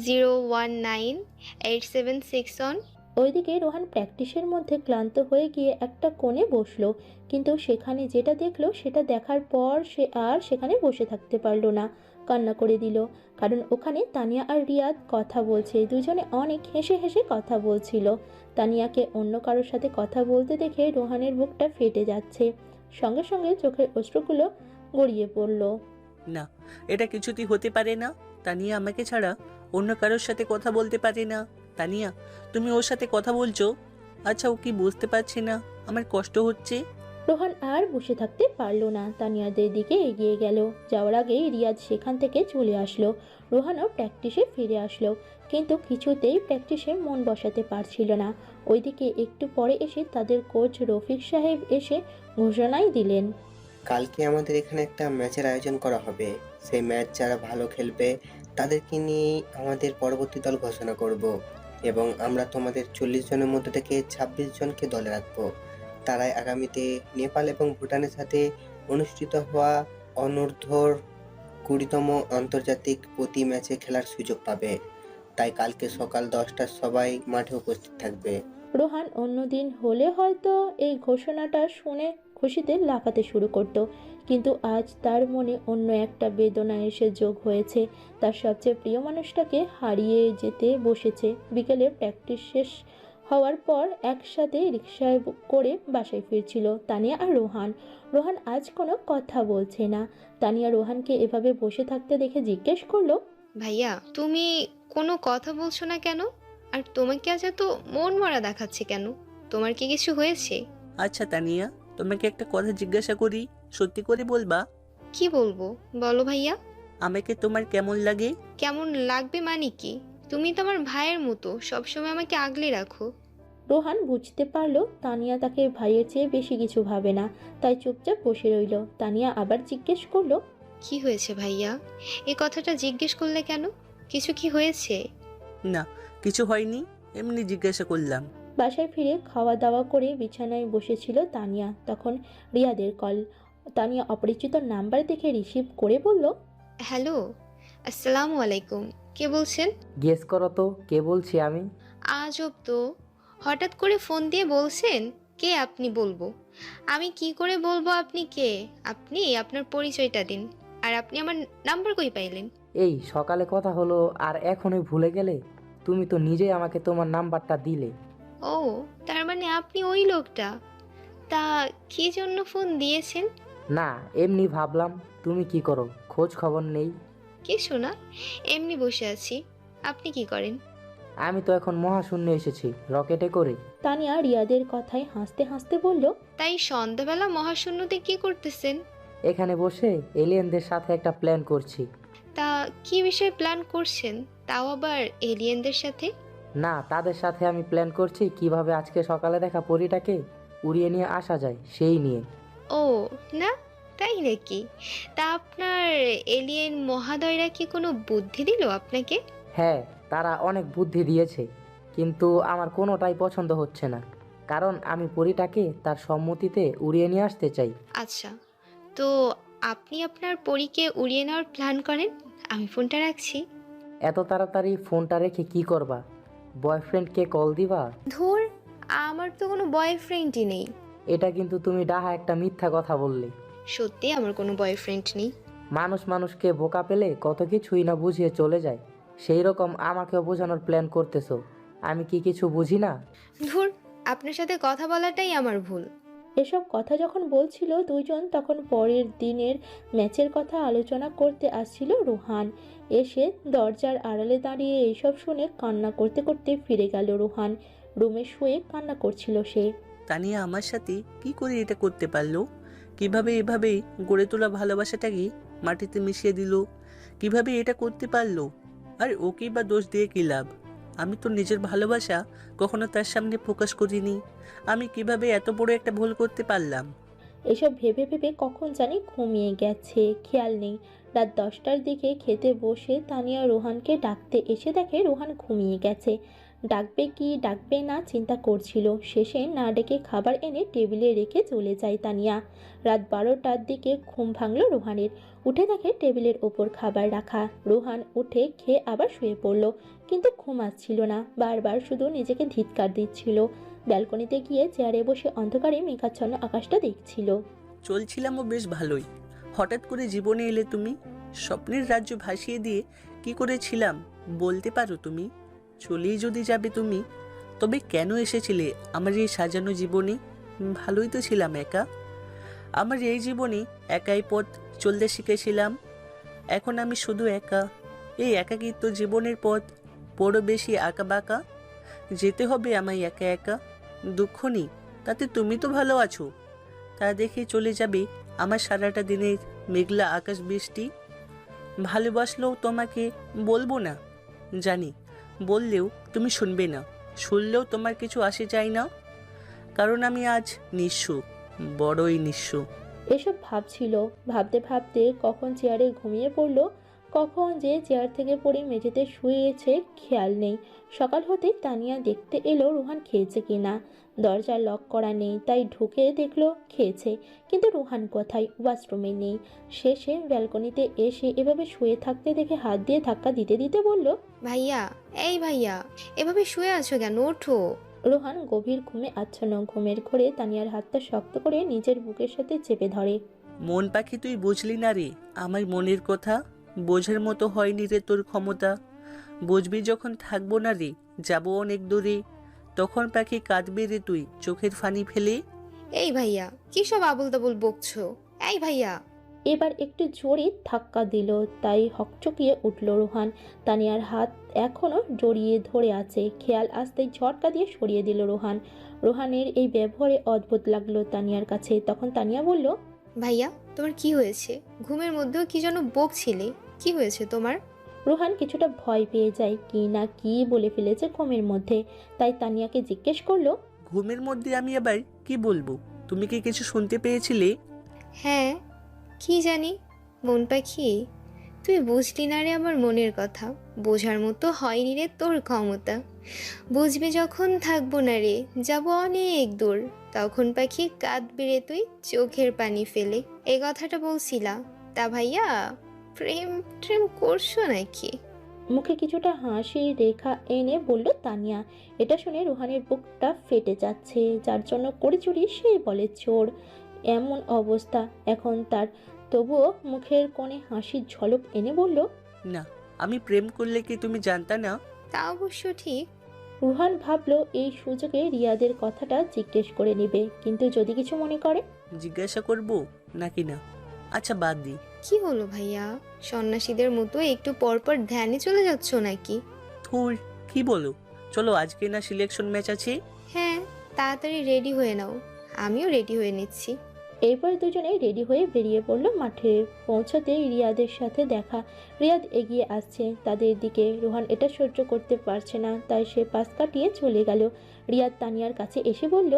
0198761। ওইদিকে রোহান প্র্যাকটিসের মধ্যে ক্লান্ত হয়ে গিয়ে একটা কোণে বসলো, কিন্তু সেখানে যেটা দেখলো সেটা দেখার পর সে আর সেখানে বসে থাকতে পারলো না, কান্না করে দিল। কারণ ওখানে তানিয়া আর রিয়াদ কথা বলছে, দুজনে অনেক হেসে হেসে কথা বলছিল। তানিয়াকে অন্য কারোর সাথে কথা বলতে দেখে রোহানের বুকটা ফেটে যাচ্ছে, সঙ্গে সঙ্গে চোখের অশ্রুগুলো গড়িয়ে পড়ল। না, এটা কিছুতেই হতে পারে না। তানিয়া আমাকে ছাড়া অন্য কারোর সাথে কথা বলতে পারে না। তানিয়া, তুমি ওর সাথে কথা বলছো? আচ্ছা, ও কি বুঝতে পারছে না আমার কষ্ট হচ্ছে? রোহান আর বসে থাকতে পারল না, তানিয়াদের দিকে এগিয়ে গেল। যাওয়ার আগেই রিয়াদ সেখান থেকে চলে আসলো। রোহানও প্র্যাকটিসে ফিরে আসলো, কিন্তু কিছুতেই প্র্যাকটিসে মন বসাতে পারছিল না। ওইদিকে একটু পরে এসে তাদের কোচ রফিক সাহেব এসে ঘোষণাই দিলেন, কালকে আমাদের এখানে একটা ম্যাচের আয়োজন করা হবে। সেই ম্যাচ যারা ভালো খেলবে তাদেরকে নিয়েই আমাদের পরবর্তী দল ঘোষণা করব, এবং আমরা তোমাদের 40 জনের মধ্যে থেকে 26 জনকে দলে রাখবো। তারাই আগামীতে নেপাল এবং ভুটানের সাথে অনুষ্ঠিত হওয়া অনূর্ধ্ব 20তম আন্তর্জাতিক প্রতি ম্যাচে খেলার সুযোগ পাবে। তাই কালকে সকাল 10টার সবাই মাঠে উপস্থিত থাকবে। রোহান অন্যদিন হলে হয়তো এই ঘোষণাটা শুনে খুশিতে লাফাতে শুরু করত, কিন্তু আজ তার মনে অন্য একটা বেদনা এসে যোগ হয়েছে। তার সবচেয়ে প্রিয় মানুষটাকে হারিয়ে যেতে বসেছে। বিকেলে প্র্যাকটিস শেষ হওয়ার পর একসাথে রিকশায় করে বাসায় ফিরছিল তানিয়া আর রোহান। রোহান আজ কোনো কথা বলছে না। তানিয়া রোহানকে এভাবে বসে থাকতে দেখে জিজ্ঞেস করলো, ভাইয়া তুমি কোনো কথা বলছো না কেন? আর তোমাকে আজ এত মন মরা দেখাচ্ছে কেন? তোমার কি কিছু হয়েছে? আচ্ছা তানিয়া, তোমাকে একটা কথা জিজ্ঞাসা করি, সত্যি করে বলবা? কি বলবো, বলো ভাইয়া। আমাকে তোমার কেমন লাগে? কেমন লাগবে মানে কি? তুমি তো আমার ভাইয়ের মতো, সবসময় আমাকে আগলে রাখো। রোহান বুঝতে পারলো তানিয়া তাকে ভাইয়ের চেয়ে বেশি কিছু ভাবে না, তাই চুপচাপ বসে রইল। তানিয়া আবার জিজ্ঞেস করলো, কি হয়েছে ভাইয়া? এই কথাটা জিজ্ঞেস করলে কেন? কিছু কি হয়েছে? না, কিছু হয়নি, এমনি জিজ্ঞাসা করলাম। বাসায় ফিরে খাওয়া দাওয়া করে বিছানায় বসেছিল তানিয়া, তখন রিয়াদের কল। তানিয়া অপরিচিত নাম্বার দেখে রিসিভ করে বলল, হ্যালো, আসসালামু আলাইকুম। কে বলছেন? গেস করো তো কে বলছি আমি। আজব তো, হঠাৎ করে ফোন দিয়ে বলছেন কে আপনি বলবো? আমি কি করে বলবো আপনি কে? আপনি আপনার পরিচয়টা দিন। আর আপনি আমার নাম্বার কই পাইলেন? এই সকালে কথা হলো আর এখনই ভুলে গেলে? তুমি তো নিজেই আমাকে তোমার নাম্বারটা দিলে। ও, তার মানে আপনি ওই লোকটা। তা কি জন্য ফোন দিয়েছেন? না, এমনি ভাবলাম তুমি কি করো, খোঁজ খবর নেই। কিছু না, এমনি বসে আছি। আপনি কি করেন? আমি তো এখন মহাশূন্যে এসেছি রকেটে করে। তানিয়া রিয়াদের কথায় হাসতে হাসতে বলল, তাই সন্ধ্যাবেলা মহাশূন্যতে কি করতেছেন? এখানে বসে এলিয়েনদের সাথে একটা প্ল্যান করছি। তা কি বিষয়ে প্ল্যান করছেন, তাও আবার এলিয়েনদের সাথে? না, তাদের সাথে আমি প্ল্যান করছি কিভাবে আজকে সকালে দেখা পরীটাকে উড়িয়ে নিয়ে আসা যায় সেই নিয়ে। ও না, তাই নাকি? তা আপনার এলিয়েন মহাদয়রা কি কোনো বুদ্ধি দিল আপনাকে? হ্যাঁ, তারা অনেক বুদ্ধি দিয়েছে, কিন্তু আমার কোনোটাই পছন্দ হচ্ছে না, কারণ আমি পরীটাকে তার সম্মতিতে উড়িয়ে নিয়ে আসতে চাই। আচ্ছা, তো আপনি আপনার পরীকে উড়িয়ে নেওয়ার প্ল্যান করেন। আমি ফোনটা রাখছি। এত তাড়াতাড়ি ফোনটা রেখে কি করবা? বয়ফ্রেন্ডকে কল দিবা? ধুর, আমার তো কোনো বয়ফ্রেন্ডই নেই। এটা কিন্তু তুমি ডাহা একটা মিথ্যা কথা বললে। সত্যি আমার কোনো বয়ফ্রেন্ড নেই। মানুষ মানুষকে বোকা পেলে কত কিছুই না বুঝিয়ে চলে যায়, সেই রকম আমাকেও বোঝানোর প্ল্যান করতেছো। আমি কি কিছু বুঝি না? ধুর, আপনার সাথে কথা বলাটাই আমার ভুল। এসব কথা যখন বলছিল দুইজন, তখন পরের দিনের ম্যাচের কথা আলোচনা করতে আসছিল রোহান। এসে দরজার আড়ালে দাঁড়িয়ে এইসব শুনে কান্না করতে করতে ফিরে গেল রোহান। রুমে শুয়ে কান্না করছিল সে। তানিয়া আমার সাথে কি করে এটা করতে পারলো? কিভাবে এভাবে গড়ে তোলা ভালোবাসাটাকে মাটিতে মিশিয়ে দিল? কিভাবে এটা করতে পারলো? আর ওকেই বা দোষ দিয়ে কী লাভ? আমি তো নিজের ভালোবাসা কখনো তার সামনে প্রকাশ করিনি। আমি কিভাবে এত বড় একটা ভুল করতে পারলাম? এসব ভেবে ভেবে কখন জানি ঘুমিয়ে গেছে, খেয়াল নেই। রাত 10টার দিকে খেতে বসে তানিয়া রোহানকে ডাকতে এসে দেখে রোহান ঘুমিয়ে গেছে। ডাকবে কি ডাকবে না চিন্তা করছিল, শেষে না ডেকে খাবার এনে টেবিলে রেখে চলে যায় তানিয়া। রাত 12টার দিকে ঘুম ভাঙল রোহানের। উঠে দেখে টেবিলের ওপর খাবার রাখা। রোহান উঠে খেয়ে আবার শুয়ে পড়ল, কিন্তু ঘুম আসছিল না, বারবার শুধু নিজেকে ধিক্কার দিচ্ছিল। ব্যালকনিতে গিয়ে চেয়ারে বসে অন্ধকারে মেঘাচ্ছন্ন আকাশটা দেখছিল। চলছিলামও বেশ ভালোই, হঠাৎ করে জীবনে এলে তুমি। স্বপ্নের রাজ্য ভাসিয়ে দিয়ে কি করেছিলাম বলতে পারো তুমি? চলেই যদি যাবে তুমি, তবে কেন এসেছিলে আমার এই সাজানো জীবনে? ভালোই তো ছিলাম একা। আমার এই জীবনে একাই পথ চলতে শিখেছিলাম। এখন আমি শুধু একা। এই একাকিত্ব জীবনের পথ বড় বেশি আঁকা বাঁকা। যেতে হবে আমায় একা একা। দুঃখ নেই, তাতে তুমি তো ভালো আছো। তা দেখে চলে যাবে আমার সারাটা দিনের মেঘলা আকাশ বৃষ্টি। ভালোবাসলেও তোমাকে বলবো না, জানি বললেও তুমি শুনবে না, শুনলেও তোমার কিছু আসে যায় না, কারণ আমি আজ নিঃস্ব, বড়ই নিঃস্ব। এসব ভাবছিল, ভাবতে ভাবতে কখন চেয়ারে ঘুমিয়ে পড়ল, কখন যে চেয়ার থেকে পড়ে মেঝেতে শুয়েছে খেয়াল নেই। সকাল হতেই তানিয়া দেখতে এলো রোহান খেয়েছে কিনা। দরজা লক করা নেই, তাই ঢুকে দেখলো খেয়েছে, কিন্তু রোহান কোথায়? ওয়াশরুমে নেই। শেষে ব্যালকনিতে এসে এভাবে শুয়ে থাকতে দেখে হাত দিয়ে ধাক্কা দিতে দিতে বলল, ভাইয়া, এই ভাইয়া, এভাবে শুয়ে আছো কেন? ওঠো। রোহান গভীর ঘুমে আচ্ছন্ন। ঘুমের ঘোরে তানিয়ার হাতটা শক্ত করে নিজের বুকের সাথে চেপে ধরে। মন পাখি, তুই বুঝলি না রে আমার মনের কথা। বোঝার মতো হয়নি রে তোর ক্ষমতা। বুঝবি যখন থাকবো না রে, যাবো অনেক দূরে, তখন পাখি কাঁদবে রে তুই চোখের ফানি ফেলে। এই ভাইয়া, কি সব আবল তাবল বকছো? এই ভাইয়া। এবার একটু জোরে ধাক্কা দিল, তাই হকচকিয়ে উঠল রোহান। তানিয়ার হাত এখনো জড়িয়ে ধরে আছে। খেয়াল আসতেই ঝটকা দিয়ে সরিয়ে দিল রোহান। রোহানের এই ব্যবহারে অদ্ভুত লাগলো তানিয়ার কাছে। তখন তানিয়া বলল, ভাইয়া, তোমার কি হয়েছে? ঘুমের মধ্যেও কি যেন বকছিলে, কি হয়েছে তোমার? রোহান কিছুটা ভয় পেয়ে যায়, কি না কি বলে ফেলেছে ঘুমের মধ্যে। তাই তানিয়াকে জিজ্ঞেস করলো, ঘুমের মধ্যে আমি আবার কি বলবো? তুমি কি কিছু শুনতে পেয়েছিলে? হ্যাঁ, কি জানি। মন পাখি, তুই বুঝলি না রে আমার মনের কথা। বোঝার মতো হয়নি রে তোর ক্ষমতা। বুঝবি যখন থাকবো না রে, যাব অনেক দূর, তখন পাখি কাঁদবি রে তুই চোখের পানি ফেলে। এই কথাটা বলছিলা? তা ভাইয়া, প্রেম ট্রেম করছো নাকি? মুখে কিছুটা হাসির রেখা এনে বলল তানিয়া। এটা শুনে রোহানের বুকটা ফেটে যাচ্ছে। যার জন্য করে চুরি সেই বলে চোর, এমন অবস্থা এখন তার। তবুও মুখের কোণে হাসির ঝলক এনে বলল, না, আমি প্রেম করলে কি তুমি জানতা না? তা অবশ্য ঠিক। রোহান ভাবলো এই সুযোগে রিয়াদের কথাটা জিজ্ঞেস করে নেবে, কিন্তু যদি কিছু মনে করে। জিজ্ঞাসা করব নাকি না? আচ্ছা বাদ দি। কি হলো ভাইয়া, সন্ন্যাসীদের মতো একটু পরপর ধ্যানে চলে যাচ্ছ নাকি? থুর, কি বলো? চলো, আজকে না সিলেকশন ম্যাচ আছে? হ্যাঁ, তাড়াতাড়ি রেডি হয়ে নাও, আমিও রেডি হয়ে নিচ্ছি। এরপর দুজনেই রেডি হয়ে বেরিয়ে পড়ল মাঠে। পৌঁছাতে রিয়াদের সাথে দেখা। রিয়াদ এগিয়ে আসছে তাদের দিকে। রোহান এটা সহ্য করতে পারছে না, তাই সে পাশ কাটিয়ে চলে গেল। রিয়াদ তানিয়ার কাছে এসে বলল,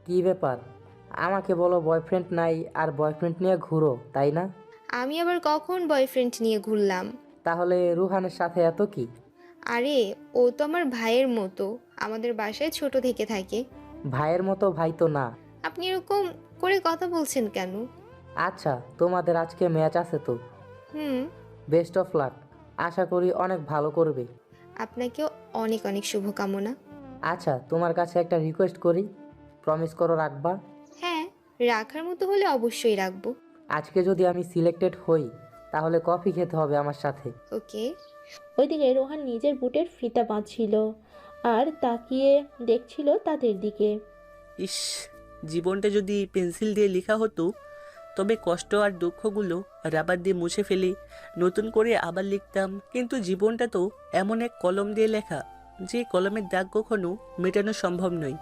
কি ব্যাপার? আমাকে বলো বয়ফ্রেন্ড নাই আর বয়ফ্রেন্ড নিয়ে ঘুরো, তাই না? আমি আবার কখন বয়ফ্রেন্ড নিয়ে ঘুরলাম? তাহলে রুহানের সাথে এত কি? আরে, ও তো আমার ভাইয়ের মতো, আমাদের বাসায় ছোট থেকে থাকে। ভাইয়ের মতো ভাই তো না। আপনি এরকম করে কথা বলছেন কেন? আচ্ছা, তোমাদের আজকে ম্যাচ আছে তো? হুম। Best of luck. আশা করি অনেক ভালো করবে। আপনাকেও অনেক অনেক শুভকামনা। আচ্ছা, তোমার কাছে একটা রিকোয়েস্ট করি, প্রমিস করো রাখবা? হ্যাঁ, রাখার মতো হলে অবশ্যই রাখবো। আজকে যদি আমি সিলেক্টেড হই তাহলে কফি খেতে হবে আমার সাথে। ওকে। ওইদিকে রোহান নিজের বুটের ফিতা বাঁধছিল আর তাকিয়ে দেখছিল তাদের দিকে। ইস, জীবনটা যদি পেন্সিল দিয়ে লেখা হতো, তবে কষ্ট আর দুঃখগুলো রাবার দিয়ে মুছে ফেলে নতুন করে আবার লিখতাম। কিন্তু জীবনটা তো এমন এক কলম দিয়ে লেখা, যে কলমের দাগ কখনো মেটানো সম্ভব নয়।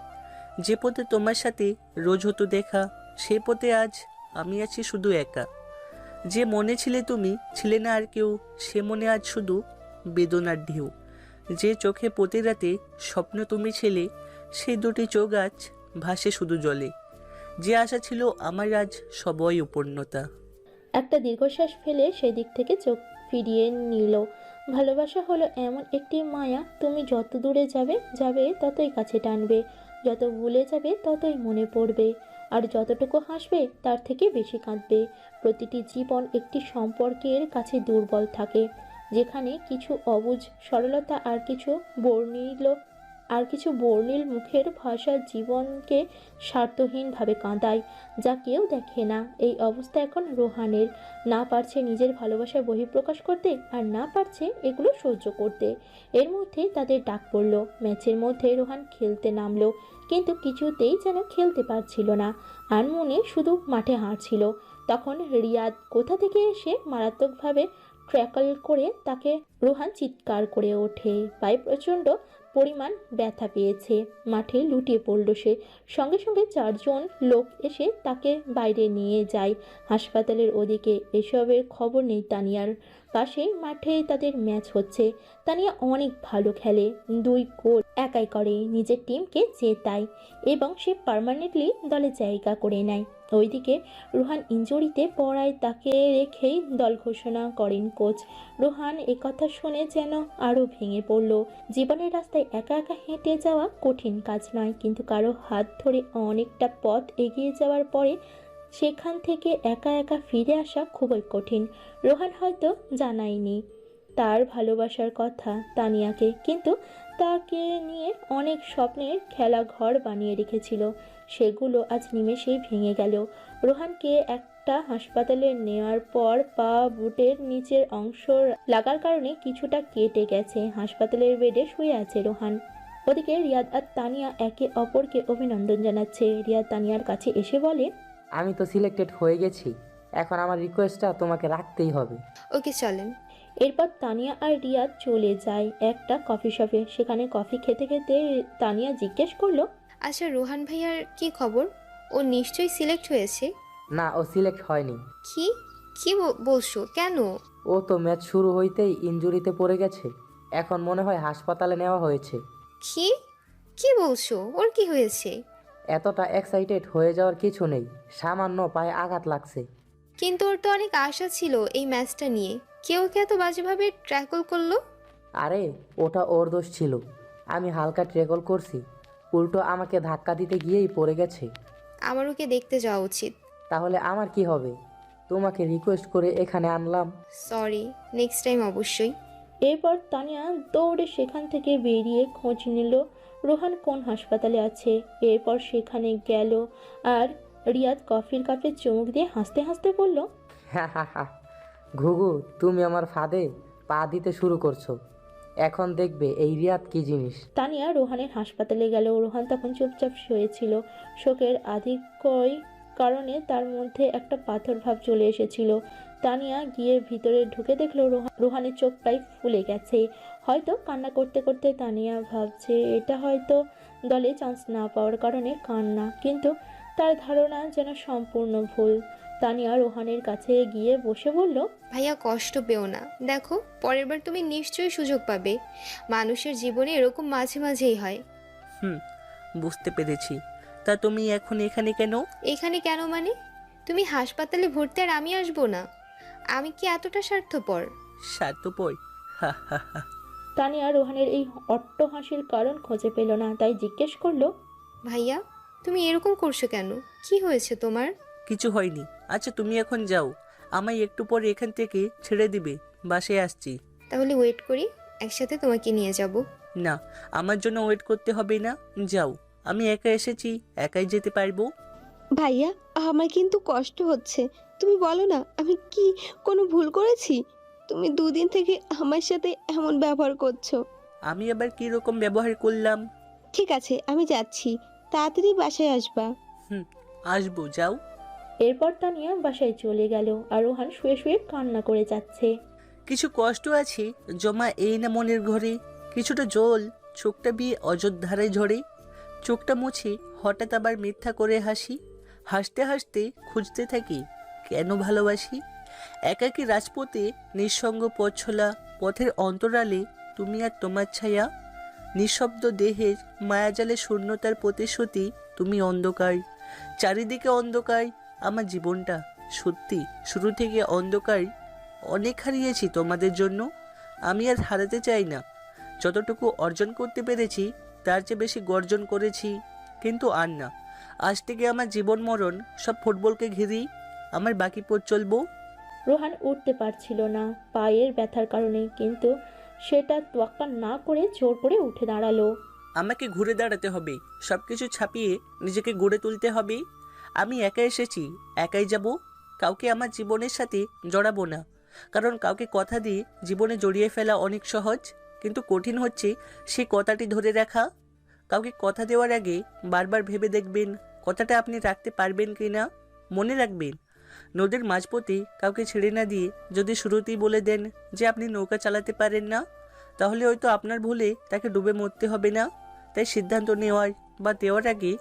যে পথে তোমার সাথে রোজ হতো দেখা, সে পথে আজ আমি আছি শুধু একা। যে মনে ছিলে তুমি, ছিলে না আর কেউ, সে মনে আজ শুধু বেদনার ঢেউ। যে চোখে প্রতি রাতে স্বপ্ন তুমি ছিলে, সেই দুটি চোখ আজ ভাসে শুধু জলে। যে আশা ছিল আমার আজ সবই উপূর্ণতা। একটা দীর্ঘশ্বাস ফেলে সেদিক থেকে চোখ ফিরিয়ে নিল। ভালোবাসা হলো এমন একটি মায়া, তুমি যত দূরে যাবে যাবে ততই কাছে টানবে, যত ভুলে যাবে ততই মনে পড়বে, আর যতটুকু হাসবে তার থেকে বেশি কাঁদবে। প্রতিটি জীবন একটি সম্পর্কের কাছে দুর্বল থাকে, যেখানে কিছু অবুঝ সরলতা আর কিছু বর্ণিল মুখের ভাষা জীবনকে স্বার্থহীনভাবে কাঁদায়, যা কেউ দেখে না। এই অবস্থা এখন রোহানের। না পারছে নিজের ভালোবাসার বহিঃপ্রকাশ করতে, আর না পারছে এগুলো সহ্য করতে। এর মধ্যে তাদের ডাক পড়ল। ম্যাচের মধ্যে রোহান খেলতে নামলো, কিন্তু কিছুতেই যেন খেলতে পারছিল না। আনমনে শুধু মাঠে হাঁটছিল। তখন রিয়াদ কোথা থেকে এসে মারাত্মকভাবে ট্র্যাকল করে তাকে। রোহান চিৎকার করে ওঠে, পায়ে প্রচণ্ড পরিমাণ ব্যথা পেয়েছে। মাঠে লুটিয়ে পড়ল সে। সঙ্গে সঙ্গে 4 জন লোক এসে তাকে বাইরে নিয়ে যায় হাসপাতালের ওদিকে। এসবের খবর নেই তানিয়ার। পাশেই মাঠেই তাদের ম্যাচ হচ্ছে। তানিয়া অনেক ভালো খেলে, 2 গোল একাই করে, নিজের টিমকে জেতায় এবং সে পার্মানেন্টলি দলে জায়গা করে নেয়। ওইদিকে রোহান ইনজুরিতে পড়ায় তাকে রেখেই দল ঘোষণা করেন কোচ। রোহান একথা শুনে যেন আরও ভেঙে পড়ল। জীবনের রাস্তায় একা একা হেঁটে যাওয়া কঠিন কাজ নয়, কিন্তু কারো হাত ধরে অনেকটা পথ এগিয়ে যাওয়ার পরে সেখান থেকে একা একা ফিরে আসা খুবই কঠিন। রোহান হয়তো জানায়নি তার ভালোবাসার কথা তানিয়াকে, কিন্তু তাকে নিয়ে অনেক স্বপ্নের খেলা ঘর বানিয়ে রেখেছিল, সেগুলো আজ নিমেষেই ভেঙে গেল। রোহানকে একটা হাসপাতালে নেওয়ার পর পা বুটের নিচের অংশ লাগার কারণে কিছুটা কেটে গেছে। হাসপাতালের বেডে শুয়ে আছে রোহান। ওদিকে রিয়াদ আর তানিয়া একে অপরকে অভিনন্দন জানাচ্ছে। রিয়াদ তানিয়ার কাছে এসে বলে, আমি তো সিলেক্টেড হয়ে গেছি, এখন আমার রিকোয়েস্টটা তোমাকে রাখতেই হবে। ওকে চলেন। এরপর তানিয়া আর রিয়াদ চলে যায় একটা কফি শপে। সেখানে কফি খেতে খেতে তানিয়া জিজ্ঞেস করলো, আচ্ছা রোহান ভাইয়ার কি খবর? ও নিশ্চয়ই সিলেক্ট হয়েছে। না, ও সিলেক্ট হয়নি। কি কি বলছো? কেন? ও তো ম্যাচ শুরু হইতেই ইনজুরিতে পড়ে গেছে, এখন মনে হয় হাসপাতালে নেওয়া হয়েছে। কি কি বলছো? ওর কি হয়েছে? এতটা এক্সাইটেড হয়ে যাওয়ার কিছু নেই, সামান্য পায়ে আঘাত লাগছে। কিন্তু ওর তো অনেক আশা ছিল এই ম্যাচটা নিয়ে, কেউ কে এত বাজেভাবে ট্র্যাকল করলো? আরে ওটা ওর দোষ ছিল, আমি হালকা ট্রেকল করছি, উল্টো আমাকে ধাক্কা দিতে গিয়েই পড়ে গেছে। আমার ওকে দেখতে যাওয়া উচিত। তাহলে আমার কি হবে? তোমাকে রিকোয়েস্ট করে এখানে আনলাম। সরি, নেক্সট টাইম অবশ্যই। এরপর তানিয়া দৌড়ে সেখান থেকে বেরিয়ে খোঁজ নিল রোহান কোন হাসপাতালে আছে। এরপর সেখানে গেল আর রিয়াদ কফির কাপে চুমুক দিয়ে হাসতে হাসতে বলল, ঘুঘু, তুমি আমার ফাঁদে পা দিতে শুরু করছো, এখন দেখবে এই রিয়াদ কি জিনিস। তানিয়া রোহানের হাসপাতালে গেল। রোহান তখন চুপচাপ শুয়েছিল। শোকের আধিক্যই কারণে তার মধ্যে একটা পাথর ভাব চলে এসেছিল। তানিয়া গিয়ে ভিতরে ঢুকে দেখলো রোহানের চোখ প্রায় ফুলে গেছে। হয়তো কান্না করতে করতে তানিয়া ভাবছে এটা হয়তো দলে চান্স না পাওয়ার কারণে কান্না, কিন্তু তার ধারণা যেন সম্পূর্ণ ভুল। তানিয়া রোহানের কাছে গিয়ে বসে বলল, ভাইয়া কষ্ট পেও না, দেখো পরের বার তুমি নিশ্চয়ই সুযোগ পাবে। মানুষের জীবনে এরকম মাঝে মাঝেই হয়। বুঝতে পেরেছি। তা তুমি এখন এখানে কেন? এখানে কেন মানে? তুমি হাসপাতালে ভর্তি আর আমি আসবো না? আমি কি এতটা স্বার্থপর? স্বার্থপর? হা হা হা। তানিয়া রোহানের এই অট্ট হাসির কারণ খুঁজে পেল না, তাই জিজ্ঞেস করলো, ভাইয়া তুমি এরকম করছো কেন? কি হয়েছে তোমার? কিছু হয়নি। আচ্ছা তুমি এখন যাও, আমায় একটু পরে এখান থেকে ছেড়ে দিবে, বাসায় আসছি। তাহলে ওয়েট করি, একসাথে তোমাকে নিয়ে যাব। না, আমার জন্য ওয়েট করতে হবে না, যাও। আমি একা এসেছি, একাই যেতে পারবো। ভাইয়া আমার কিন্তু কষ্ট হচ্ছে, তুমি বলো না আমি কি কোনো ভুল করেছি? তুমি দুদিন থেকে আমার সাথে এমন ব্যবহার করছো। আমি আবার কি রকম ব্যবহার করলাম? ঠিক আছে আমি যাচ্ছি, তাড়াতাড়ি বাসায় আসবা। আসবো, যাও। এরপর তানিয়া বাসায় চলে গেল আর রোহান শুয়ে শুয়ে কান্না করে যাচ্ছে। কিছু কষ্ট আছে জমা এই না মনের ঘরে, কিছুটা জল চোখটা বিয়ে অযোধ্যারায় ঝরে। চোখটা মুছে হঠাৎ আবার মিথ্যা করে হাসি, হাসতে হাসতে খুঁজতে থাকি কেন ভালোবাসি। একাকী রাজপথে নিঃসঙ্গ পথছলা, পথের অন্তরালে তুমি আর তোমার ছায়া। নিঃশব্দ দেহের মায়াজালে শূন্যতার প্রতিশ্রুতি, তুমি অন্ধকার, চারিদিকে অন্ধকার। আমার জীবনটা সত্যি শুরু থেকে অন্ধকার। অনেক হারিয়েছি তোমাদের জন্য, আমি আর হারাতে চাই না। যতটুকু অর্জন করতে পেরেছি তার চেয়ে বেশি গর্জন করেছি, কিন্তু আর না। আজ থেকে আমার জীবন মরণ সব ফুটবলকে ঘিরেই। আমার বাকি পথ চলবো। রোহান উঠতে পারছিল না পায়ের ব্যথার কারণে, কিন্তু সেটা তোয়াক্কা না করে জোর করে উঠে দাঁড়ালো। আমাকে ঘুরে দাঁড়াতে হবে, সব কিছু ছাপিয়ে নিজেকে গড়ে তুলতে হবে। আমি একা এসেছি, একাই যাব। কাউকে আমার জীবনের সাথে জড়াবো না, কারণ কাউকে কথা দিয়ে জীবনে জড়িয়ে ফেলা অনেক সহজ, কিন্তু কঠিন হচ্ছে সেই কথাটি ধরে রাখা। কাউকে কথা দেওয়ার আগে বারবার ভেবে দেখবেন কথাটা আপনি রাখতে পারবেন কি না। মনে রাখবেন, নদীর মাঝপথে কাউকে ছেড়ে না দিয়ে যদি শুরুতেই বলে দেন যে আপনি নৌকা চালাতে পারেন না, তাহলে হয়তো আপনার ভুলে তাকে ডুবে মরতে হবে না। তাই সিদ্ধান্ত নেওয়ার বা দেওয়ার আগে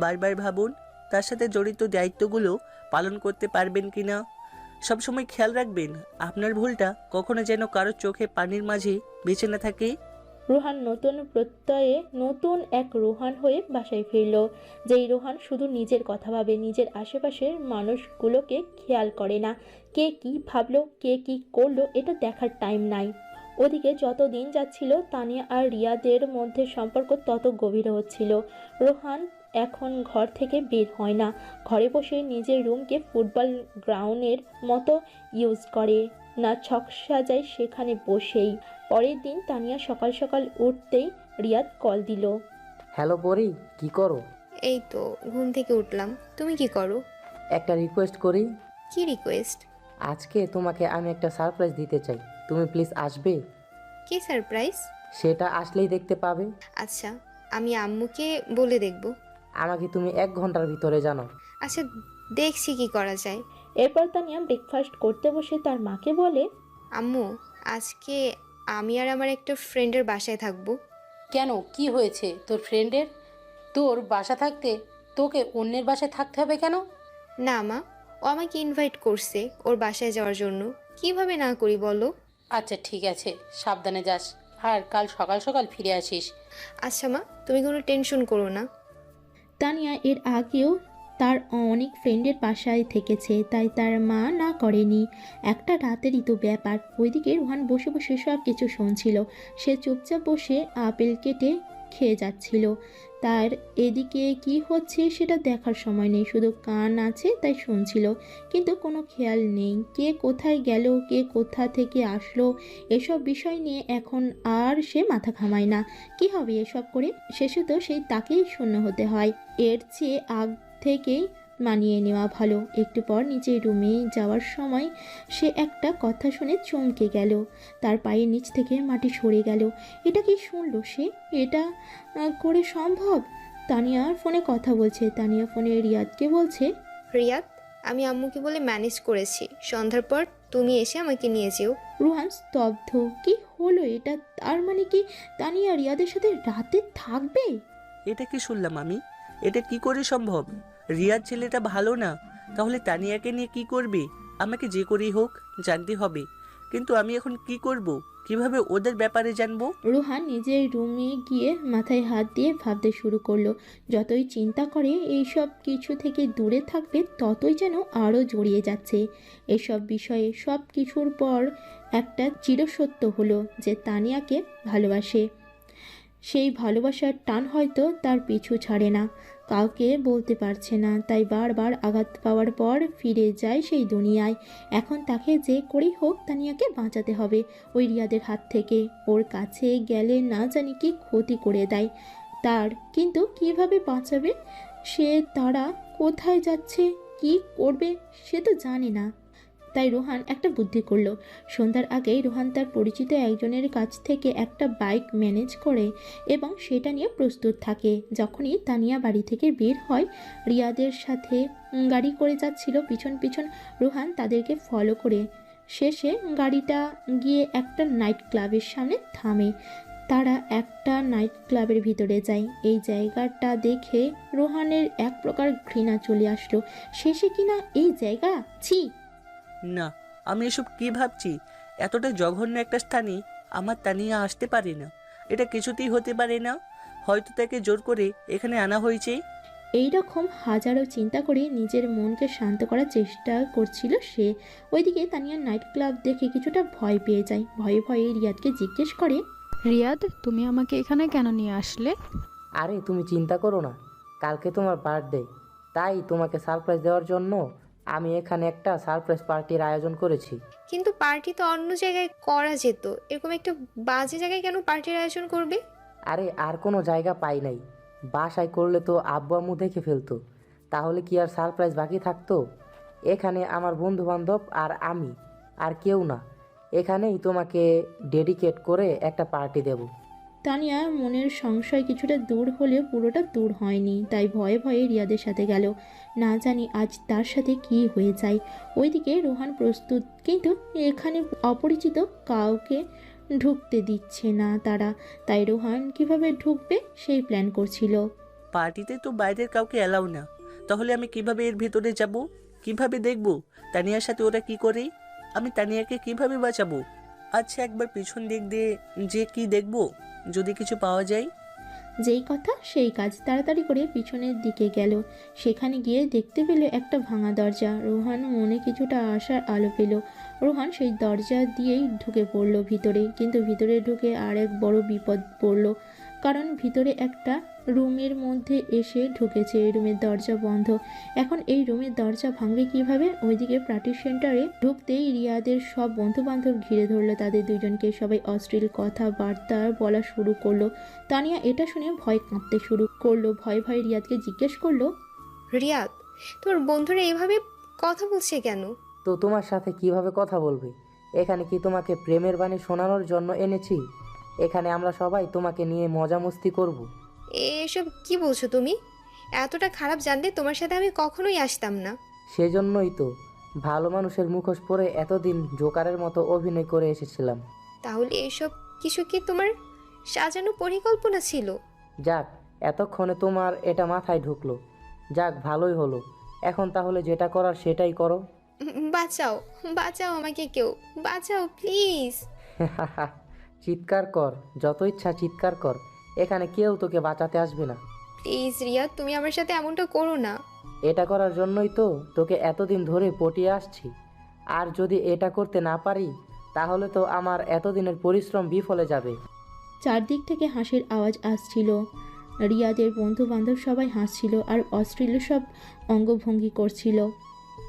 বারবার ভাবুন তার সাথে জড়িত দায়িত্বগুলো পালন করতে পারবেন কি না। সবসময় খেয়াল রাখবেন আপনার ভুলটা কখনো যেন কারো চোখে পানির মাঝে বেঁচে না থাকে। রোহান নতুন প্রত্যয়ে নতুন এক রোহান হয়ে বাসায় ফিরল, যেই রোহান শুধু নিজের কথা ভাবে, নিজের আশেপাশের মানুষগুলোকে খেয়াল করে না। কে কি ভাবলো, কে কি করলো এটা দেখার টাইম নাই। ওদিকে যত দিন যাচ্ছিল তানিয়া আর রিয়াদের মধ্যে সম্পর্ক তত গভীর হচ্ছিল। রোহান এখন ঘর থেকে বের হয় না, ঘরে বসে নিজের রুমকে ফুটবল গ্রাউন্ডের মতো ইউজ করে, না ছক সাজায় সেখানে বসেই। পরের দিন তানিয়া সকাল সকাল উঠতেই রিয়াদ কল দিল। হ্যালো পরি, কি করো? এই তো ঘুম থেকে উঠলাম। তুমি কি করো? একটা রিকোয়েস্ট করি। কি রিকোয়েস্ট? আজকে তোমাকে আমি একটা সারপ্রাইজ দিতে চাই, তুমি প্লিজ আসবে? কি সারপ্রাইজ? সেটা আসলেই দেখতে পাবে। আচ্ছা, আমি আম্মুকে বলে দেখব। আমাকে তুমি 1 ঘন্টার ভিতরে জানো। আচ্ছা, দেখছি কি করা যায়। এরপর তানিয়া ব্রেকফাস্ট করতে বসে তার মাকে বলে, আম্মু, আজকে আমি আর আমার একটা ফ্রেন্ডের বাসায় থাকবো। কেন, কি হয়েছে তোর ফ্রেন্ডের? তোর বাসা থাকতে তোকে অন্যের বাসায় থাকতে হবে কেন? না মা, ও আমাকে ইনভাইট করছে ওর বাসায় যাওয়ার জন্য। কিভাবে না করি বলো? আচ্ছা ঠিক আছে, সাবধানে যাস, আর কাল সকাল সকাল ফিরে আসিস। আচ্ছা মা, তুমি কোনো টেনশন করো না। তানিয়া এর আগেও তার অনেক ফ্রেন্ডের বাসায় থেকেছে, তাই তার মা না করেনি। একটা রাতেরই তো ব্যাপার। ওইদিকে রোহান বসে বসে সব কিছু শুনছিল। সে চুপচাপ বসে আপেল কেটে খেয়ে যাচ্ছিল। তার এদিকে কি হচ্ছে সেটা দেখার সময় নেই, শুধু কান আছে তাই শুনছিল, কিন্তু কোনো খেয়াল নেই কে কোথায় গেল, কে কোথা থেকে আসলো। এসব বিষয় নিয়ে এখন আর সে মাথা ঘামায় না। কি হবে এসব করে? শেষে তো সেই তাকেই শূন্য হতে হয়। এর চেয়ে আগ থেকেই মানিয়ে নেওয়া ভালো। একটু পর নিজের রুমে যাওয়ার সময় সে একটা কথা শুনে চমকে গেল। তার পায়ের নিচ থেকে মাটি সরে গেল। এটা কি শুনলো সে? এটা করে সম্ভব? তানিয়ার ফোনে কথা বলছে। তানিয়া ফোনে রিয়াদকে বলছে, রিয়াদ, আমি আম্মুকে বলে ম্যানেজ করেছি, সন্ধ্যার পর তুমি এসে আমাকে নিয়ে যেও। রুহান স্তব্ধ। কি হলো এটা? তার মানে কি তানিয়া রিয়াদের সাথে রাতে থাকবে? এটা কি শুনলাম আমি? এটা কি করে সম্ভব? রিয়াদ ছেলেটা ভালো না, তাহলে তানিয়াকে নিয়ে কি করবে? আমাকে যে করেই হোক জানতে হবে, কিন্তু আমি এখন কি করব? কিভাবে ওদের ব্যাপারে জানবো? রুহান নিজের রুমে গিয়ে মাথায় হাত দিয়ে ভাবতে শুরু করলো। যতই চিন্তা করে এইসব কিছু থেকে দূরে থাকবে, ততই যেন আরও জড়িয়ে যাচ্ছে এসব বিষয়ে। সব কিছুর পর একটা চিরসত্য হলো যে তানিয়াকে ভালোবাসে। সেই ভালোবাসার টান হয়তো তার পিছু ছাড়ে না, কাউকে বলতে পারছে না, তাই বারবার আঘাত পাওয়ার পর ফিরে যায় সেই দুনিয়ায়। এখন তাকে যে করেই হোক তানিয়াকে বাঁচাতে হবে ওই রিয়াদের হাত থেকে। ওর কাছে গেলে না জানি কি ক্ষতি করে দেয় তার, কিন্তু কিভাবে বাঁচাবে সে? তারা কোথায় যাচ্ছে, কি করবে সে তো জানে না। তাই রোহান একটা বুদ্ধি করলো। সন্ধ্যার আগেই রোহান তার পরিচিত একজনের কাছ থেকে একটা বাইক ম্যানেজ করে এবং সেটা নিয়ে প্রস্তুত থাকে। যখনই তানিয়া বাড়ি থেকে বের হয়, রিয়াদের সাথে গাড়ি করে যাচ্ছিল পিছন পিছন রোহান তাদেরকে ফলো করে। শেষে গাড়িটা গিয়ে একটা নাইট ক্লাবের সামনে থামে। তারা একটা নাইট ক্লাবের ভিতরে যায়। এই জায়গাটা দেখে রোহানের এক প্রকার ঘৃণা চলে আসলো। শেষে কিনা এই জায়গা, ছি! না, আমি এসব কি ভাবছি? এতটা জঘন্য একটা স্থানে আমার তানিয়া আসতে পারে না, এটা কিছুতেই হতে পারে না। হয়তো তাকে জোর করে এখানে আনা হয়েছে। এই রকম হাজারো চিন্তা করে নিজের মনকে শান্ত করার চেষ্টা করছিল সে। ওইদিকে তানিয়া নাইট ক্লাব দেখে কিছুটা ভয় পেয়ে যায়। ভয়ে ভয়ে রিয়াদকে জিজ্ঞেস করে, রিয়াদ, তুমি আমাকে এখানে কেন নিয়ে আসলে? আরে তুমি চিন্তা করো না, কালকে তোমার বার্থডে, তাই তোমাকে সারপ্রাইজ দেওয়ার জন্য আমি এখানে একটা সারপ্রাইজ পার্টির আয়োজন করেছি। কিন্তু পার্টি তো অন্য জায়গায় করা যেত, এরকম একটা বাজে জায়গায় কেন পার্টির আয়োজন করবে? আরে আর কোনো জায়গা পাই নাই, বাসায় করলে তো আব্বু আম্মু দেখে ফেলতো, তাহলে কি আর সারপ্রাইজ বাকি থাকতো? এখানে আমার বন্ধু বান্ধব আর আমি, আর কেউ না। এখানেই তোমাকে ডেডিকেট করে একটা পার্টি দেব। তানিয়া মনের সংশয় কিছুটা দূর হলেও পুরোটা দূর হয়নি, তাই ভয়ে ভয়ে রিয়াদের সাথে গেল। না জানি আজ তার সাথে কি হয়ে যায়। ওইদিকে রোহান প্রস্তুত, কিন্তু এখানে অপরিচিত কাউকে ঢুকতে দিচ্ছে না তারা। তাই রোহান কিভাবে ঢুকবে সেই প্ল্যান করছিল। পার্টিতে তো বাইরের কাউকে এলাও না, তাহলে আমি কিভাবে এর ভেতরে যাব? কিভাবে দেখব তানিয়ার সাথে ওরা কি করে? আমি তানিয়াকে কিভাবে বাঁচাবো? আচ্ছা, একবার পিছন দিক দিয়ে যে কি দেখব, যদি কিছু পাওয়া যায়। যেই কথা সেই কাজ। তাড়াতাড়ি করে পিছনের দিকে গেল। সেখানে গিয়ে দেখতে পেল একটা ভাঙা দরজা। রোহান মনে কিছুটা আশার আলো পেল। রোহান সেই দরজা দিয়েই ঢুকে পড়লো ভিতরে, কিন্তু ভিতরে ঢুকে আর এক বড় বিপদ পড়ল, কারণ ভিতরে একটা রুমের মধ্যে এসে ঢুকেছে। রুমের দরজা বন্ধ। এখন এই রুমের দরজা ভাঙবে কিভাবে? ওইদিকে পার্টি সেন্টারে ঢুকতেই রিয়াদের সব বন্ধু বান্ধব ঘিরে ধরলো তাদের দুজনকে। সবাই অশ্লীল কথাবার্তা বলা শুরু করলো। তানিয়া এটা শুনে ভয় কাঁপতে শুরু করলো। ভয় ভয় রিয়াদকে জিজ্ঞেস করলো, রিয়াদ, তোর বন্ধুরা এভাবে কথা বলছে কেন? তো তোমার সাথে কিভাবে কথা বলবে? এখানে কি তোমাকে প্রেমের বাণী শোনানোর জন্য এনেছি? এখানে আমরা সবাই তোমাকে নিয়ে মজা মস্তি করব। এসব কি বলছো তুমি? এতটা খারাপ জানলে তোমার সাথে আমি কখনোই আসতাম না। সেজন্যই তো ভালো মানুষের মুখোশ পরে এতদিন জোকারের মতো অভিনয় করে এসেছিলাম। তাহলে এসব কিছু কি তোমার সাজানো পরিকল্পনা ছিল? যাক, এতক্ষণে তোমার এটা মাথায় ঢুকলো। যাক, ভালোই হলো। এখন তাহলে যেটা করার সেটাই করো। বাঁচাও, বাঁচাও আমাকে, কেউ বাঁচাও প্লিজ। চিৎকার কর, যত ইচ্ছা চিৎকার কর, এখানে কেউ তোকে বাঁচাতে আসবে না। প্লিজ রিয়াদ, তুমি আমার সাথে এমনটা করো না। এটা করার জন্যই তো তোকে এতদিন ধরে পটিয়ে আসছি। আর যদি এটা করতে না পারি তাহলে তো আমার এতদিনের পরিশ্রম বিফলে যাবে। চারদিক থেকে হাসির আওয়াজ আসছিল। রিয়াদের বন্ধু বান্ধব সবাই হাসছিল আর অশ্লীল সব অঙ্গভঙ্গি করছিল।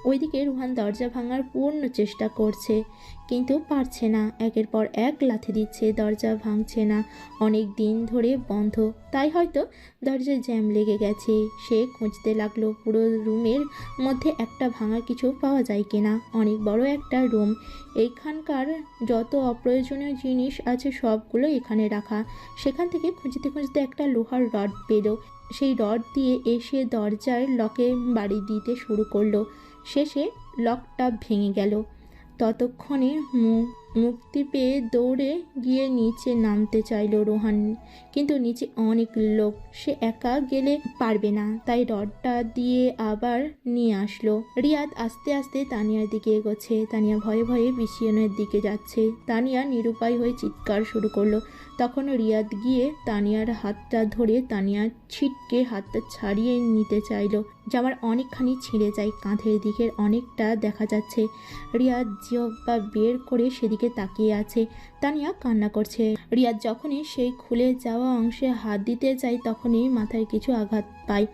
ওইদিকে রুহান দরজা ভাঙার পূর্ণ চেষ্টা করছে, কিন্তু পারছে না। একের পর এক লাথি দিচ্ছে, দরজা ভাঙছে না। অনেক দিন ধরে বন্ধ, তাই হয়তো দরজায় জ্যাম লেগে গেছে। সে খুঁজতে লাগলো পুরো রুমের মধ্যে একটা ভাঙা কিছু পাওয়া যায় কিনা। অনেক বড় একটা রুম, এইখানকার যত অপ্রয়োজনীয় জিনিস আছে সবগুলো এখানে রাখা। সেখান থেকে খুঁজতে খুঁজতে একটা লোহার রড পেল। সেই রড দিয়ে এসে দরজার লকে বাড়ি দিতে শুরু করলো। শেষে লকটা ভেঙে গেল। ততক্ষণে মুক্তি পেয়ে দৌড়ে গিয়ে নিচে নামতে চাইল রোহান, কিন্তু নিচে অনেক লোক, সে একা গেলে পারবে না, তাই রডটা দিয়ে আবার নিয়ে আসলো। রিয়াদ আস্তে আস্তে তানিয়ার দিকে এগোচ্ছে। তানিয়া ভয়ে ভয়ে বিছানার দিকে যাচ্ছে। তানিয়া নিরুপায় হয়ে চিৎকার শুরু করলো। তখন রিয়াদ গিয়ে তানিয়ার হাতটা ধরে তানিয়া ছিটকে হাতটা ছাড়িয়ে নিতে চাইলো। জামার অনেকখানি ছিঁড়ে যায়, কাঁধের দিকের অনেকটা দেখা যাচ্ছে। রিয়াদ জিহ্বা বের করে সেদিকে তাকিয়ে আছে। তানিয়া কান্না করছে। রিয়াদ যখনই সেই খুলে যাওয়া অংশে হাত দিতে যায় তখনই মাথায় কিছু আঘাত পায়।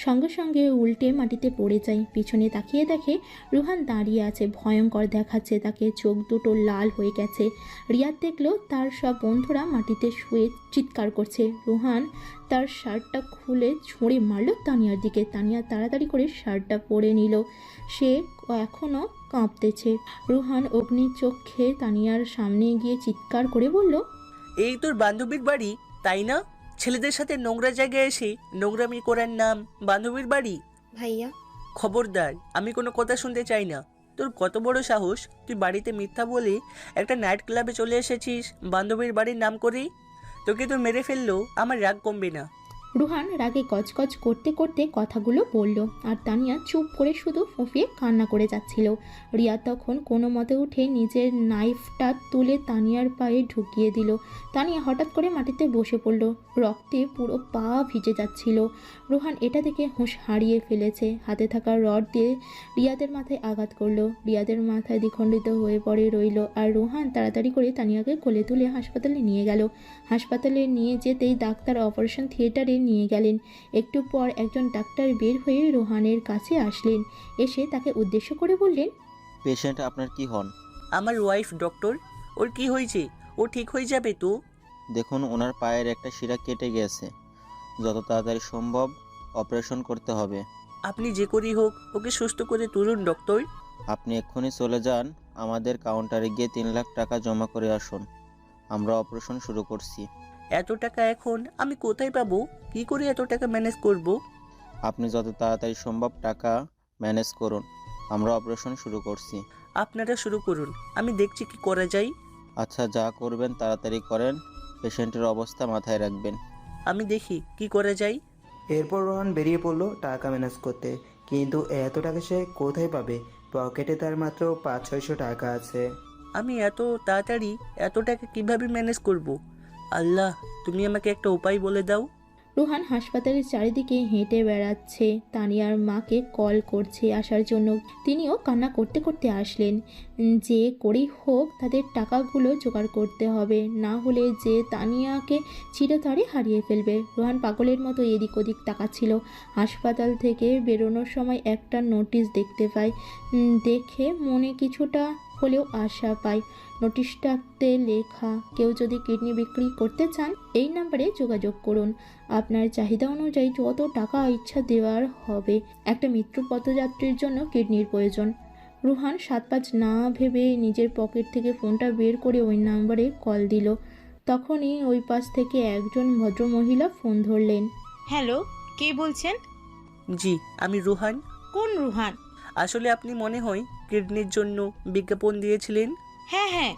সঙ্গে সঙ্গে উল্টে মাটিতে পড়ে যায়। পিছনে তাকিয়ে দেখে রুহান দাঁড়িয়ে আছে। ভয়ঙ্কর দেখাচ্ছে তাকে, চোখ দুটো লাল হয়ে গেছে। রিয়াদ দেখলো তার সব বন্ধুরা মাটিতে শুয়ে চিৎকার করছে। রুহান তার শার্টটা খুলে ছুঁড়ে মারল তানিয়ার দিকে। তানিয়া তাড়াতাড়ি করে শার্টটা পরে নিল। সে এখনও কাঁপতেছে। রুহান অগ্নি চোখে তানিয়ার সামনে গিয়ে চিৎকার করে বলল, এই তোর বান্ধবীর বাড়ি, তাই না? ছেলেদের সাথে নোংরা জায়গায় এসে নোংরামি করার নাম বান্ধবীর বাড়ি? ভাইয়া, খবরদার, আমি কোনো কথা শুনতে চাই না। তোর কত বড় সাহস, তুই বাড়িতে মিথ্যা বলে একটা নাইট ক্লাবে চলে এসেছিস বান্ধবীর বাড়ির নাম করে? তোকে তো মেরে ফেললেও আমার রাগ কমবে না। রুহান রাগে গজগজ করতে করতে কথাগুলো বলল, আর তানিয়া চুপ করে শুধু ফুঁফিয়ে কান্না করে যাচ্ছিল। রিয়া তখন কোনো মতে উঠে নিজের নাইফটা তুলে তানিয়ার পায়ে ঢুকিয়ে দিল। তানিয়া হঠাৎ করে মাটিতে বসে পড়ল, রক্তে পুরো পা ভিজে যাচ্ছিল। রুহান এটা দেখে হুঁশ হারিয়ে ফেলেছে। হাতে থাকা রড দিয়ে রিয়াদের মাথায় আঘাত করলো। রিয়াদের মাথায় দ্বিখণ্ডিত হয়ে পড়ে রইল। আর রুহান তাড়াতাড়ি করে তানিয়াকে কোলে তুলে হাসপাতালে নিয়ে গেল। হাসপাতালে নিয়ে যেতেই ডাক্তার অপারেশন থিয়েটারে নিয়ে গেলেন। একটু পর একজন ডাক্তার বের হয়ে রোহানের কাছে আসলেন। এসে তাকে উদ্দেশ্য করে বললেন, পেশেন্ট আপনার কি হন? আমার ওয়াইফ ডক্টর। ওর কি হয়েছে? ও ঠিক হয়ে যাবে তো? দেখুন, ওনার পায়ের একটা শিরা কেটে গেছে, যত তাড়াতাড়ি সম্ভব অপারেশন করতে হবে। আপনি যে করেই হোক ওকে সুস্থ করে তুলুন ডক্টর। আপনি এক্ষুনি চলে যান, আমাদের কাউন্টারে গিয়ে 3 লাখ টাকা জমা করে আসুন। আমরা অপারেশন শুরু করছি। এত টাকা এখন আমি কোথায় পাবো? কি করে এত টাকা ম্যানেজ করব? আপনি যত তাড়াতাড়ি সম্ভব টাকা ম্যানেজ করুন, আমরা অপারেশন শুরু করছি। আপনারা শুরু করুন, আমি দেখছি কি করা যায়। আচ্ছা, যা করবেন তাড়াতাড়ি করেন, পেশেন্টের অবস্থা মাথায় রাখবেন। আমি দেখি কি করা যায়। এরপর রোহান বেরিয়ে পড়লো টাকা ম্যানেজ করতে। কিন্তু এত টাকা সে কোথায় পাবে? পকেটে তার মাত্র 500-600 টাকা আছে। আমি এত তাড়াতাড়ি এত টাকা কিভাবে ম্যানেজ করব? আল্লাহ, তুমি আমাকে একটা উপায় বলে দাও। রুহান হাসপাতালের চারিদিকে হেঁটে বেড়াচ্ছে, তানিয়ার মাকে কল করছে আসার জন্য। তিনিও কান্না করতে করতে আসলেন। যে করেই হোক তাদের টাকাগুলো জোগাড় করতে হবে, না হলে যে তানিয়াকে চিরতরে হারিয়ে ফেলবে। রুহান পাগলের মতো এদিক ওদিক তাকাচ্ছিল। হাসপাতাল থেকে বেরোনোর সময় একটা নোটিশ দেখতে পায়। দেখে মনে কিছুটা হলেও আশা পায়। নোটিশটাতে লেখা, কেউ যদি কিডনি বিক্রি করতে চান এই নাম্বারে যোগাযোগ করুন, আপনার চাহিদা অনুযায়ী যত টাকা ইচ্ছা দেওয়ার হবে। একটা মৃত্যু পথযাত্রীর জন্য কিডনির প্রয়োজন। রুহান 7-5 না ভেবে নিজের পকেট থেকে ফোনটা বের করে ওই নাম্বারে কল দিল। তখনই ওই পাশ থেকে একজন ভদ্রমহিলা ফোন ধরলেন। হ্যালো, কে বলছেন? জি, আমি রুহান। কোন রুহান? আসলে আপনি মনে হয় কিডনির জন্য বিজ্ঞাপন দিয়েছিলেন। হ্যাঁ হ্যাঁ,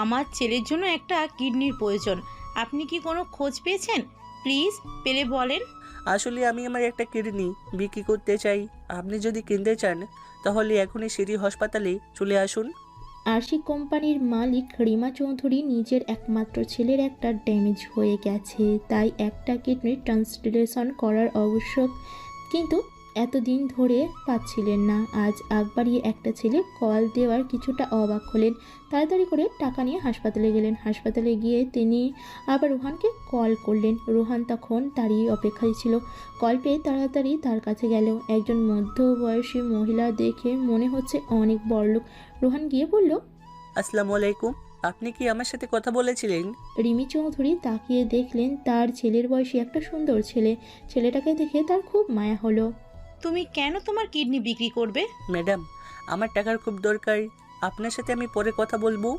আমার ছেলের জন্য একটা কিডনির প্রয়োজন। আপনি কি কোনো খোঁজ পেয়েছেন? প্লিজ পেলে বলেন। আসলে আমি আমার একটা কিডনি বিক্রি করতে চাই। আপনি যদি কিনতে চান তাহলে এখনই সিটি হাসপাতালে চলে আসুন। আরশি কোম্পানির মালিক রিমা চৌধুরী নিজের একমাত্র ছেলের একটা ড্যামেজ হয়ে গেছে, তাই একটা কিডনি ট্রান্সপ্লান্টেশন করার আবশ্যক, কিন্তু এতদিন ধরে পাচ্ছিলেন না। আজ আগ বাড়িয়ে একটা ছেলে কল দেওয়ার কিছুটা অবাক হলেন। তাড়াতাড়ি করে টাকা নিয়ে হাসপাতালে গেলেন। হাসপাতালে গিয়ে তিনি আবার রুহানকে কল করলেন। রুহান তখন তারই অপেক্ষায় ছিল। কল পেয়ে তাড়াতাড়ি তার কাছে গেল। একজন মধ্যবয়সী মহিলা দেখে মনে হচ্ছে অনেক বড়লোক। রুহান গিয়ে বলল, আসসালামু আলাইকুম, আপনি কি আমার সাথে কথা বলেছিলেন? রিমি চৌধুরী তাকিয়ে দেখলেন তার ছেলের বয়সী একটা সুন্দর ছেলে। ছেলেটাকে দেখে তার খুব মায়া হলো। তুমি কেন তোমার কিডনি বিক্রি করবে? ম্যাডাম, আমার টাকার খুব দরকার। আপনার সাথে আমি পরে কথা বলবো।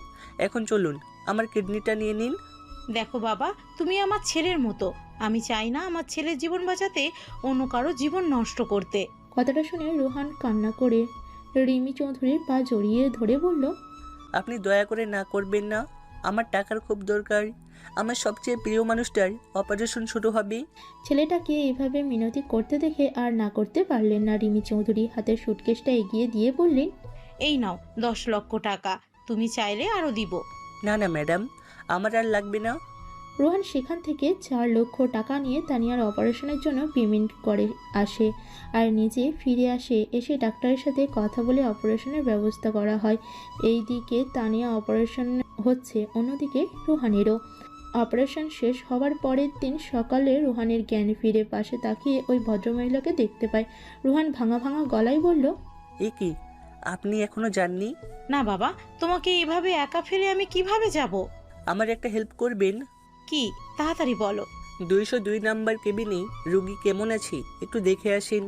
এখন চলুন, আমার কিডনিটা নিয়ে নিন। দেখো বাবা, তুমি আমার ছেলের মতো। আমি চাই না আমার ছেলের জীবন বাঁচাতে অন্য কারো জীবন নষ্ট করতে। কথাটা শুনে রুহান কান্না করে রিমি চৌধুরীর পা জড়িয়ে ধরে বলল, আপনি দয়া করে না করবেন না, আমার টাকার খুব দরকার। আমার সবচেয়ে প্রিয় মানুষটার অপারেশন শুরু হবে। ছেলেটাকে এভাবে মিনতি করতে দেখে আর না করতে পারলেন না। রিমি চৌধুরী হাতের সুটকেসটা এগিয়ে দিয়ে বললেন, এই নাও 10 লক্ষ টাকা, তুমি চাইলে আরো দিব। না না ম্যাডাম, আমার আর লাগবে না। রোহান সেখান থেকে 4 লক্ষ টাকা নিয়ে তানিয়ার অপারেশনের জন্য পেমেন্ট করে আসে আর নিজে ফিরে আসে। এসে ডাক্তারের সাথে কথা বলে অপারেশনের ব্যবস্থা করা হয়। এই দিকে তানিয়া অপারেশন হচ্ছে, অন্যদিকে রোহানেরও। অপারেশন শেষ হওয়ার পরের দিন সকালে রোহানের জ্ঞান ফিরে পাশে তাকিয়ে ওই ভদ্রমহিলাকে দেখতে পায়। রোহান ভাঙা ভাঙা গলায় বলল, এ কি, আপনি এখনো যাননি? না বাবা, তোমাকে এভাবে একা ফেলে আমি কিভাবে যাব? আমার একটা হেল্প করবেন? কি, তাড়াতাড়ি বলো। 202 নাম্বার কেবিনে রুগী কেমন আছে একটু দেখে আসেন,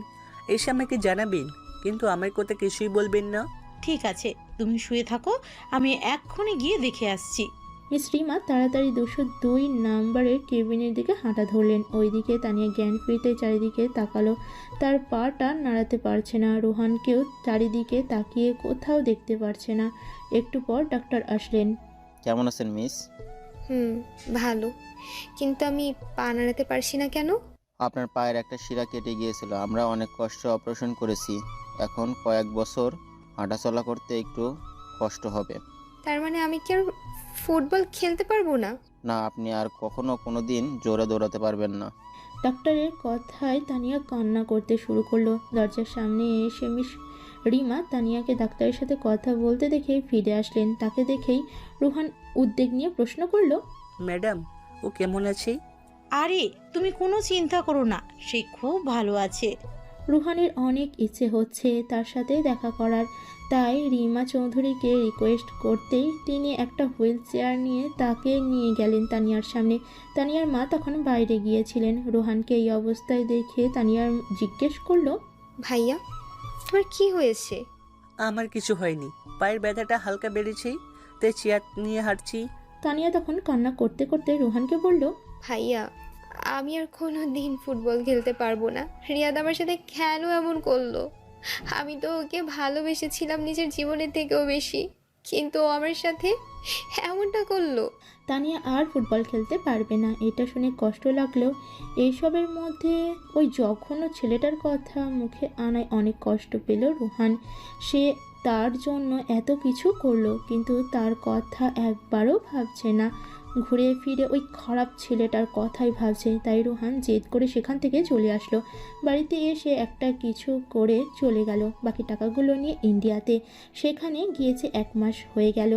এসে আমাকে জানাবেন, কিন্তু আমার কথা কিছুই বলবেন না। ঠিক আছে, তুমি শুয়ে থাকো, আমি এক্ষুনি গিয়ে দেখে আসছি। মিস রিমা তাড়াতাড়ি 202 নাম্বারের কেবিনের দিকে হাঁটা ধরলেন। ওইদিকে তানিয়া জ্ঞান ফিরতে চারিদিকে তাকালো, তার পাটা নাড়াতে পারছে না। রোহানকেও চারিদিকে তাকিয়ে কোথাও দেখতে পারছে না। একটু পর ডাক্তার আসলেন। কেমন আছেন মিস? ভালো, কিন্তু আমি পা নাড়াতে পারছি না কেন? আপনার পায়ের একটা শিরা কেটে গিয়েছিল, আমরা অনেক কষ্ট অপারেশন করেছি। এখন কয়েক বছর হাঁটাচলা করতে একটু কষ্ট হবে। তার মানে আমি কি আর ফুটবল খেলতে পারবো না? না, আপনি আর কখনো কোনো দিন জোরে দৌড়াতে পারবেন না। ডাক্তারের কথায় তানিয়া কান্না করতে শুরু করলো। দরজার সামনে এসে মিস রিমা তানিয়াকে ডাক্তারের সাথে কথা বলতে দেখে ফিরে আসলেন। তাকে দেখেই রোহান উদ্বেগ নিয়ে প্রশ্ন করলো, ম্যাডাম, ও কেমন আছে? আরে তুমি কোনো চিন্তা করো না, সে খুব ভালো আছে। রোহানের অনেক ইচ্ছে হচ্ছে তার সাথে দেখা করার, তাই রিমা চৌধুরীকে রিকোয়েস্ট করতেই তিনি একটা হুইল চেয়ার নিয়ে তাকে নিয়ে গেলেন তানিয়ার সামনে। তানিয়ার মা তখন বাইরে গিয়েছিলেন। রোহানকে এই অবস্থায় দেখে তানিয়ার জিজ্ঞেস করলো, ভাইয়া তোমার কি হয়েছে? আমার কিছু হয়নি, পায়ের ব্যথাটা হালকা বেড়েছে, তাই চেয়ার নিয়ে হাঁটছি। তানিয়া তখন কান্না করতে করতে রোহানকে বলল, ভাইয়া আমি আর কোনো দিন ফুটবল খেলতে পারবো না। রিয়াদ আমার সাথে কেন এমন করলো? আমি তো ওকে ভালোবেসেছিলাম নিজের জীবনের থেকেও বেশি, কিন্তু ও আমার সাথে এমনটা করলো। তানিয়া আর ফুটবল খেলতে পারবে না। এটা শুনে কষ্ট লাগলেও এইসবের মধ্যে ওই জঘন্য ছেলেটার কথা মুখে আনায় অনেক কষ্ট পেল রোহান। সে তার জন্য এত কিছু করলো, কিন্তু তার কথা একবারও ভাবছে না। ঘুরে ফিরে ওই খারাপ ছেলেটার কথাই ভাবছে। তাই রোহান জেদ করে সেখান থেকে চলে আসলো। বাড়িতে এসে একটা কিছু করে চলে গেল বাকি টাকাগুলো নিয়ে ইন্ডিয়াতে। সেখানে গিয়েছে 1 মাস হয়ে গেল।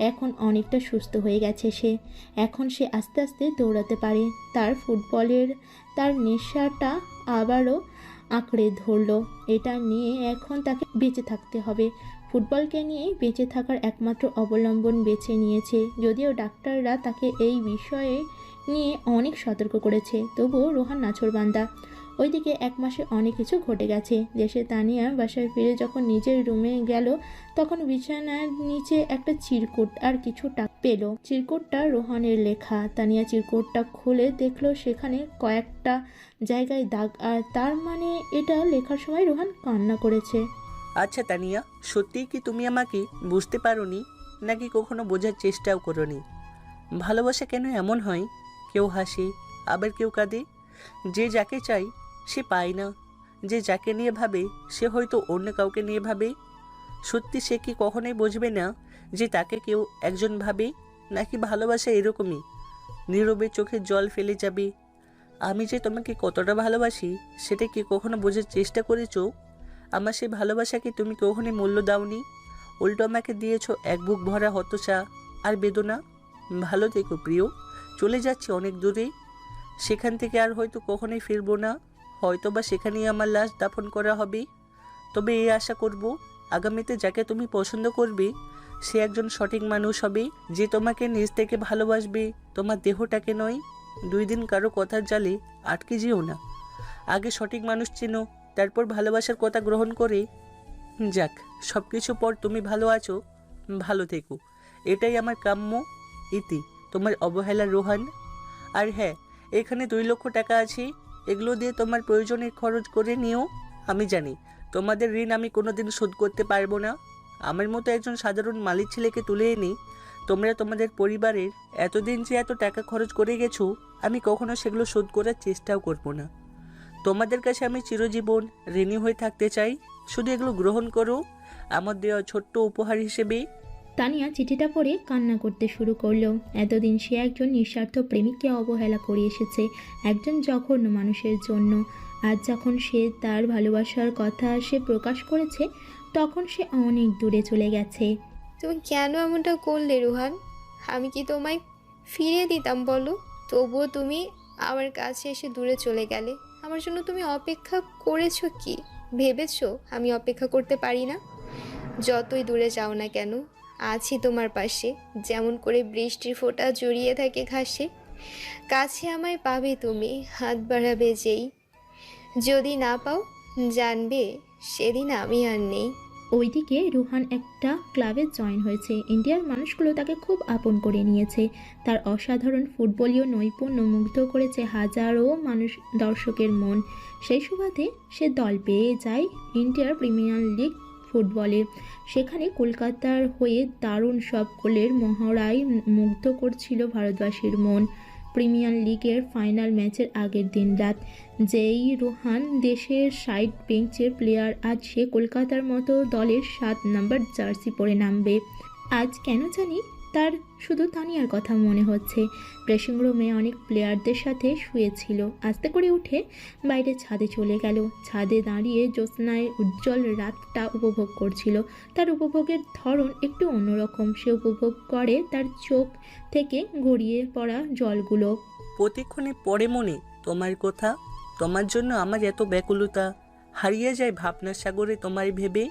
এখন অনেকটা সুস্থ হয়ে গেছে সে। এখন সে আস্তে আস্তে দৌড়াতে পারে। তার নেশাটা আবারও আঁকড়ে ধরলো। এটা নিয়ে এখন তাকে বেঁচে থাকতে হবে। ফুটবলকে নিয়ে বেঁচে থাকার একমাত্র অবলম্বন বেছে নিয়েছে। যদিও ডাক্তাররা তাকে এই বিষয়ে নিয়ে অনেক সতর্ক করেছে, তবুও রোহান নাছোড়বান্দা। ওইদিকে 1 মাসে অনেক কিছু ঘটে গেছে দেশে। তানিয়া বাসায় ফিরে যখন নিজের রুমে গেল তখন বিছানার নিচে একটা চিরকুট আর কিছু টাকা পেল। চিরকুটটা রোহানের লেখা। তানিয়া চিরকুটটা খুলে দেখলো সেখানে কয়েকটা জায়গায় দাগ, আর তার মানে এটা লেখার সময় রোহান কান্না করেছে। আচ্ছা তানিয়া, সত্যিই কি তুমি আমাকে বুঝতে পারোনি, নাকি কখনো বোঝার চেষ্টাও করোনি? ভালোবাসা কেন এমন হয়? কেউ হাসে, আবার কেউ কাঁদে। যে যাকে চাই সে পায় না, যে যাকে নিয়ে ভাবে সে হয়তো অন্য কাউকে নিয়ে ভাবে। সত্যি সে কি কখনোই বুঝবে না যে তাকে কেউ একজন ভাবে? নাকি ভালোবাসা এরকমই নীরবে চোখে জল ফেলে যাবে? আমি যে তোমাকে কতটা ভালোবাসি সেটা কি কখনো বোঝার চেষ্টা করেছো? আমার সেই ভালোবাসাকে তুমি কখনোই মূল্য দাওনি, উল্টো আমাকে দিয়েছো এক বুক ভরা হতাশা আর বেদনা। ভালো থেকো প্রিয়, চলে যাচ্ছি অনেক দূরে। সেখান থেকে আর হয়তো কখনোই ফিরবো না, হয়তো বা সেখানেই আমার লাশ দাফন করা হবে। তবে এই আশা করব আগামীতে যাকে তুমি পছন্দ করবে সে একজন সঠিক মানুষ হবে, যে তোমাকে নিজ থেকে ভালোবাসবে, তোমার দেহটাকে নয়। 2 দিন কারো কথার জালে আটকে যেও না। আগে সঠিক মানুষ চেনো, তারপর ভালোবাসার কথা গ্রহণ করে। যাক, সব কিছু পর তুমি ভালো আছো, ভালো থেকো, এটাই আমার কাম্য। ইতি, তোমার অবহেলা রোহান। আর হ্যাঁ, এখানে 2 লক্ষ টাকা আছে, এগুলো দিয়ে তোমার প্রয়োজনের খরচ করে নিও। আমি জানি তোমাদের ঋণ আমি কোনোদিন শোধ করতে পারবো না। আমার মতো একজন সাধারণ মালিক ছেলেকে তুলে এনে তোমরা তোমাদের পরিবারের এতদিন যে এত টাকা খরচ করে গেছো, আমি কখনো সেগুলো শোধ করার চেষ্টাও করব না। তোমাদের কাছে আমি চিরজীবন ঋণী হয়ে থাকতে চাই। শুধু এগুলো গ্রহণ করো আমার দেওয়া ছোট্ট উপহার হিসেবে। তানিয়া চিঠিটা পড়ে কান্না করতে শুরু করলো। এতদিন সে একজন নিঃস্বার্থ প্রেমিককে অবহেলা করে এসেছে, একজন জঘন্য মানুষের জন্য। আজ যখন সে তার ভালোবাসার কথা সে প্রকাশ করেছে, তখন সে অনেক দূরে চলে গেছে। তুমি কেন এমনটা করলে রোহান? আমি কি তোমায় ফিরিয়ে দিতাম বলো? তবুও তুমি আমার কাছে এসে দূরে চলে গেলে। আমার জন্য তুমি অপেক্ষা করেছো কি? ভেবেছো আমি অপেক্ষা করতে পারি না? যতই দূরে যাও না কেন, আছি তোমার পাশে। যেমন করে বৃষ্টির ফোঁটা জড়িয়ে থাকে ঘাসে, কাছে আমায় পাবে তুমি, হাত বাড়াবে যেই। যদি না পাও, জানবে সেদিন আমি আর নেই। ওইদিকে রোহান একটা ক্লাবে জয়েন হয়েছে। ইন্ডিয়ার মানুষগুলো তাকে খুব আপন করে নিয়েছে। তার অসাধারণ ফুটবলীয় নৈপুণ্য মুগ্ধ করেছে হাজারো দর্শকের মন। সেই সুবাদে সে দল পেয়ে যায় ইন্ডিয়ার প্রিমিয়ার লিগ ফুটবলে। সেখানে কলকাতার হয়ে দারুণ সব গোলের মহড়ায় মুগ্ধ করছিল ভারতবাসীর মন। প্রিমিয়ার লিগের ফাইনাল ম্যাচের আগের দিন রাত। যেই রোহান দেশের সাইড বেঞ্চের প্লেয়ার, আজ সে কলকাতার মতো দলের 7 নম্বর জার্সি পরে নামবে। আজ কেন জানি তার শুধু তানিয়ার কথা মনে হচ্ছে। ড্রেসিং রুমে অনেক প্লেয়ারদের সাথে শুয়েছিল। আস্তে করে উঠে বাইরে ছাদে চলে গেল। ছাদে দাঁড়িয়ে জ্যোৎস্নায় উজ্জ্বল রাতটা উপভোগ করছিল। তার উপভোগের ধরন একটু অন্যরকম। সে উপভোগ করে তার চোখ থেকে গড়িয়ে পড়া জলগুলো। প্রতিক্ষণে পড়ে মনে তোমার কথা। তোমার জন্য আমার এত ব্যাকুলতা, হারিয়ে যায় ভাবনার সাগরে তোমায় ভেবে।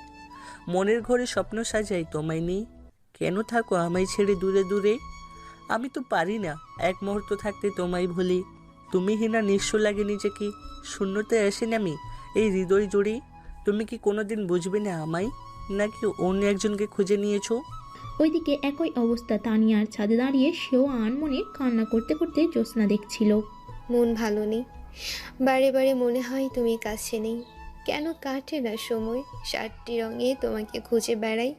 মনের ঘরে স্বপ্ন সাজাই তোমায় নেই। কেন থাকো আমায় ছেড়ে দূরে দূরে? আমি তো পারি না এক মুহূর্ত থাকতে তোমায় ভুলি। তুমি হিনা নিঃস্ব লাগে নিজেকে, শূন্যতায় আসেন আমি এই হৃদয় জুড়ে। তুমি কি কোনোদিন বুঝবে না আমায়, নাকি অন্য একজনকে খুঁজে নিয়েছো? ওইদিকে একই অবস্থা তানিয়ার। ছাদে দাঁড়িয়ে সেও আনমনে কান্না করতে করতে জ্যোৎস্না দেখছিল। মন ভালো নেই, বারে বারে মনে হয় তুমি কাছে নেই। কেন কাটে না সময়? 7টি রঙে তোমাকে খুঁজে বেড়াই।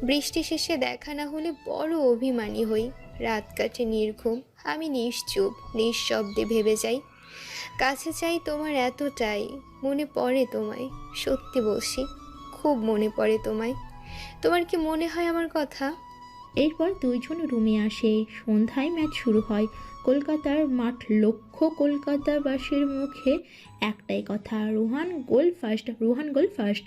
বৃষ্টি শেষে দেখা না হলে বড় অভিমানী হই। রাত কাটে নির্ঘুম, আমি নিশ্চুপ নিঃশব্দে ভেবে যাই। কাছে চাই তোমার এতটাই, মনে পড়ে তোমায়। সত্যি বলছি, খুব মনে পড়ে তোমায়। তোমার কি মনে হয় আমার কথা? এরপর দুইজন রুমে আসে। সন্ধ্যায় ম্যাচ শুরু হয়। কলকাতার মাঠ লক্ষ্য কলকাতাবাসীর মুখে একটাই কথা, রোহান গোল ফার্স্ট।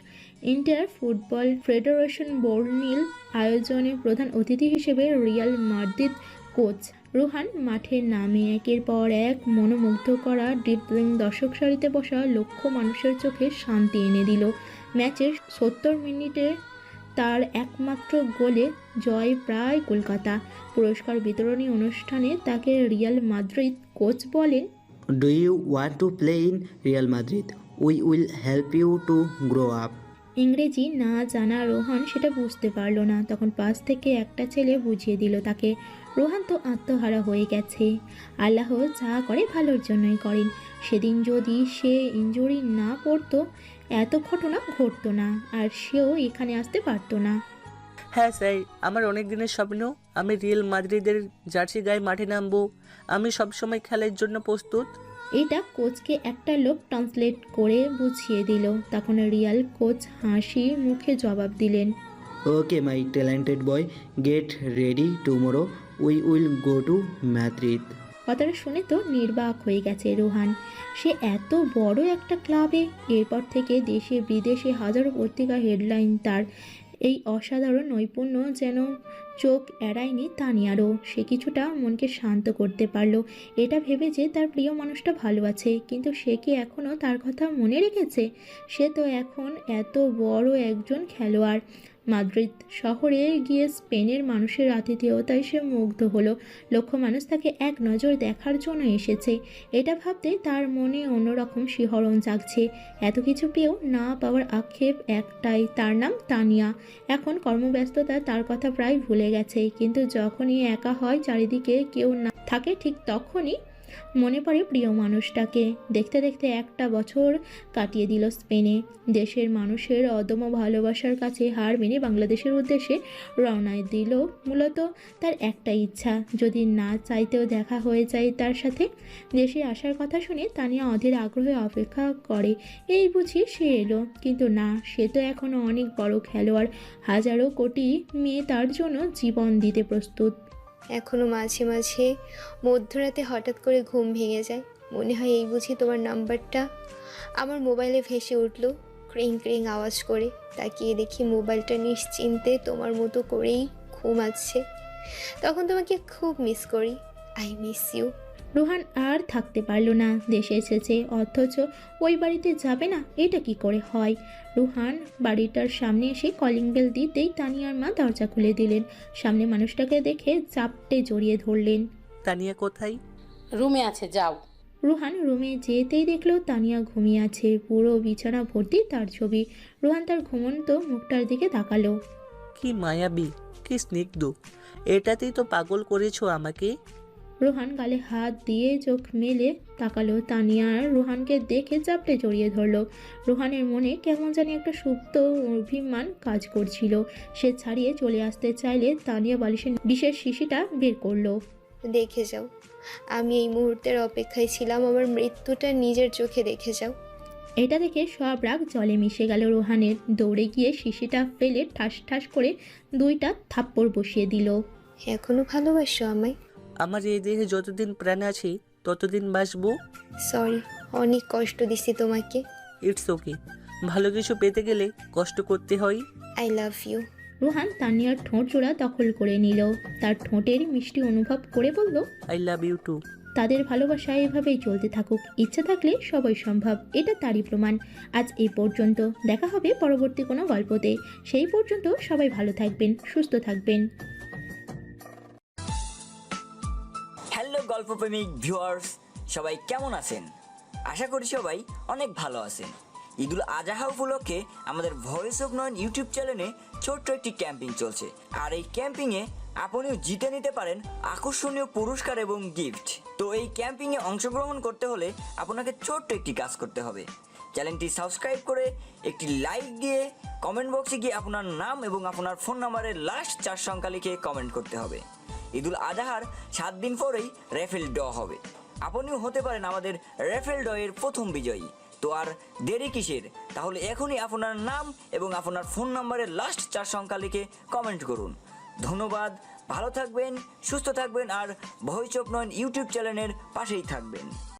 ইন্ডিয়ার ফুটবল ফেডারেশন বর্ণিল আয়োজনে প্রধান অতিথি হিসেবে রিয়াল মাদ্রিদ কোচ রোহান মাঠে নামে একের পর এক মনোমুগ্ধ করা ড্রিবলিং দর্শক সারিতে বসা লক্ষ মানুষের চোখে শান্তি এনে দিল। ম্যাচের 70 মিনিটে তার একমাত্র গোলে জয় প্রায় কলকাতা। পুরস্কার বিতরণী অনুষ্ঠানে তাকে রিয়াল মাদ্রিদ কোচ বলেন, do you want to play in Real Madrid? We will help you to grow up. ইংরেজি না জানা রোহান সেটা বুঝতে পারল না। তখন পাশ থেকে একটা ছেলে বুঝিয়ে দিল তাকে। রোহান তো আত্মহারা হয়ে গেছে। আল্লাহ যা করে ভালোর জন্যই করেন। সেদিন যদি সে ইনজুরি না পড়তো এত ঘটনা ঘটতো না, আর সেও এখানে আসতে পারতো না। হ্যাঁ স্যার, আমার অনেক দিনের স্বপ্ন আমি রিয়াল মাদ্রিদের জার্সি গায়ে মাঠে নামবো। আমি সবসময় খেলার জন্য প্রস্তুত। এটা কোচকে একটা লোক ট্রান্সলেট করে বুঝিয়ে দিল। তখন রিয়াল কোচ হাসি মুখে জবাব দিলেন, okay my talented boy, get ready, tomorrow we will go to Madrid. কথাটা শুনে তো নির্বাক হয়ে গেছে রোহান। সে এত বড় একটা ক্লাবে, এরপর থেকে দেশে বিদেশে হাজারো পত্রিকা হেডলাইন তার। এই অসাধারণ নৈপুণ্য যেন চোখ এড়ায়নি তানিয়ারও। সে কিছুটা মনকে শান্ত করতে পারলো, এটা ভেবে যে তার প্রিয় মানুষটা ভালো আছে। কিন্তু সে কি এখনও তার কথা মনে রেখেছে? সে তো এখন এত বড় একজন খেলোয়াড়। মাদ্রিদ শহরে গিয়ে স্পেনের মানুষের আতিথেয়তায় সে মুগ্ধ হলো। লক্ষ মানুষ তাকে এক নজর দেখার জন্য এসেছে। এটা ভাবতে তার মনে অন্যরকম শিহরণ জাগছে। এত কিছু পেয়েও না পাওয়ার আক্ষেপ একটাই, তার নাম তানিয়া। এখন কর্মব্যস্ততা তার কথা প্রায় ভুলে গেছে, কিন্তু যখনই একা হয়, চারিদিকে কেউ না থাকে, ঠিক তখনই মনে পড়ে প্রিয় মানুষটাকে। দেখতে দেখতে একটা বছর কাটিয়ে দিল স্পেনে। দেশের মানুষের অদম্য ভালোবাসার কাছে হার মেনে বাংলাদেশের উদ্দেশ্যে রওনা দিল। মূলত তার একটা ইচ্ছা, যদি না চাইতেও দেখা হয়ে যায় তার সাথে। দেশে আসার কথা শুনে তানিয়া অধীর আগ্রহে অপেক্ষা করে, এই বুঝি সে এলো। কিন্তু না, সে তো এখনও অনেক বড় খেলোয়াড়। হাজারো কোটি মেয়ে তার জন্য জীবন দিতে প্রস্তুত। এখনও মাঝে মাঝে মধ্যরাতে হঠাৎ করে ঘুম ভেঙে যায়, মনে হয় এই বুঝি তোমার নাম্বারটা। আমার মোবাইলে ভেসে উঠলো ক্রিং ক্রিং আওয়াজ করে। তাকিয়ে দেখি মোবাইলটা নিশ্চিন্তে তোমার মতো করেই ঘুমাচ্ছে। তখন তোমাকে খুব মিস করি। I miss you. রোহান আর থাকতে পারল না। দেশে এসেছে অথচ ওই বাড়িতে যাবে না, এটা কি করে হয়? রোহান বাড়িটার সামনে এসে কলিং বেল দিতেই তানিয়ার মা দরজা খুলে দিলেন। সামনে মানুষটাকে দেখে চাপটে জড়িয়ে ধরলেন। তানিয়া কোথায়? রুমে আছে, যাও। রোহান রুমে যেতেই দেখলো তানিয়া ঘুমিয়ে আছে। পুরো বিছানা ভর্তি তার ছবি। রোহান তার ঘুমন্ত মুখটার দিকে তাকালো। কি মায়াবী, কি স্নিগ্ধ! এটাতেই তো পাগল করেছো আমাকে। রোহান গালে হাত দিয়ে চোখ মেলে তাকালো। তানিয়া রোহানকে দেখে চাপটে জড়িয়ে ধরলো। রোহানের মনে কেমন জানি একটা সুপ্ত অভিমান কাজ করছিল। সে ছাড়িয়ে চলে আসতে চাইলে তানিয়া বালিশের বিষের শিশিটা বের করলো। দেখে যাও, আমি এই মুহূর্তের অপেক্ষায় ছিলাম। আমার মৃত্যুটা নিজের চোখে দেখে যাও। এটা দেখে সব রাগ জলে মিশে গেল রোহানের। দৌড়ে গিয়ে শিশিটা ফেলে ঠাস ঠাস করে 2টা থাপ্পড় বসিয়ে দিল। এখনো ভালোবাসো আমায়? আমার এই দেহে যতদিন প্রাণ আছে ততদিন বাঁচবো। সরি, অনেক কষ্ট দিছি তোমাকে। ইটস ওকে, ভালো কিছু পেতে গেলে কষ্ট করতে হয়। I love you. রোহান তানিয়ার ঠোঁট জোড়া দখল করে নিল। তার ঠোঁটের মিষ্টি অনুভব করে বলল, আই লাভ ইউ টু। তাদের ভালোবাসা এভাবেই চলতে থাকুক। ইচ্ছা থাকলে সবই সম্ভব, এটা তারই প্রমাণ। আজ এই পর্যন্ত, দেখা হবে পরবর্তী কোনো গল্পতে। সেই পর্যন্ত সবাই ভালো থাকবেন, সুস্থ থাকবেন। হ্যালো গল্পপ্রেমিক ভিউয়ার্স, সবাই কেমন আছেন? আশা করি সবাই অনেক ভালো আছেন। ঈদুল আজহা উপলক্ষে আমাদের ভয়েস অফ নয়ন ইউটিউব চ্যানেলে ছোট্ট একটি ক্যাম্পিং চলছে। আর এই ক্যাম্পিংয়ে আপনিও জিতে নিতে পারেন আকর্ষণীয় পুরস্কার এবং গিফট। তো এই ক্যাম্পিংয়ে অংশগ্রহণ করতে হলে আপনাকে ছোট্ট একটি কাজ করতে হবে। চ্যানেলটি সাবস্ক্রাইব করে একটি লাইক দিয়ে কমেন্ট বক্সে গিয়ে আপনার নাম এবং আপনার ফোন নাম্বারের লাস্ট 4 সংখ্যা লিখে কমেন্ট করতে হবে। ঈদুল আজহার 7 দিন পরেই রেফেল ড্র হবে। আপনিও হতে পারেন আমাদের রেফেল ড্রয়ের প্রথম বিজয়ী। তো আর দেরি কিসের? তাহলে এখনই আপনার নাম এবং আপনার ফোন নাম্বারের লাস্ট 4 সংখ্যা লিখে কমেন্ট করুন। ধন্যবাদ, ভালো থাকবেন, সুস্থ থাকবেন আর ভবিষ্যৎ নয়ন ইউটিউব চ্যানেলের পাশেই থাকবেন।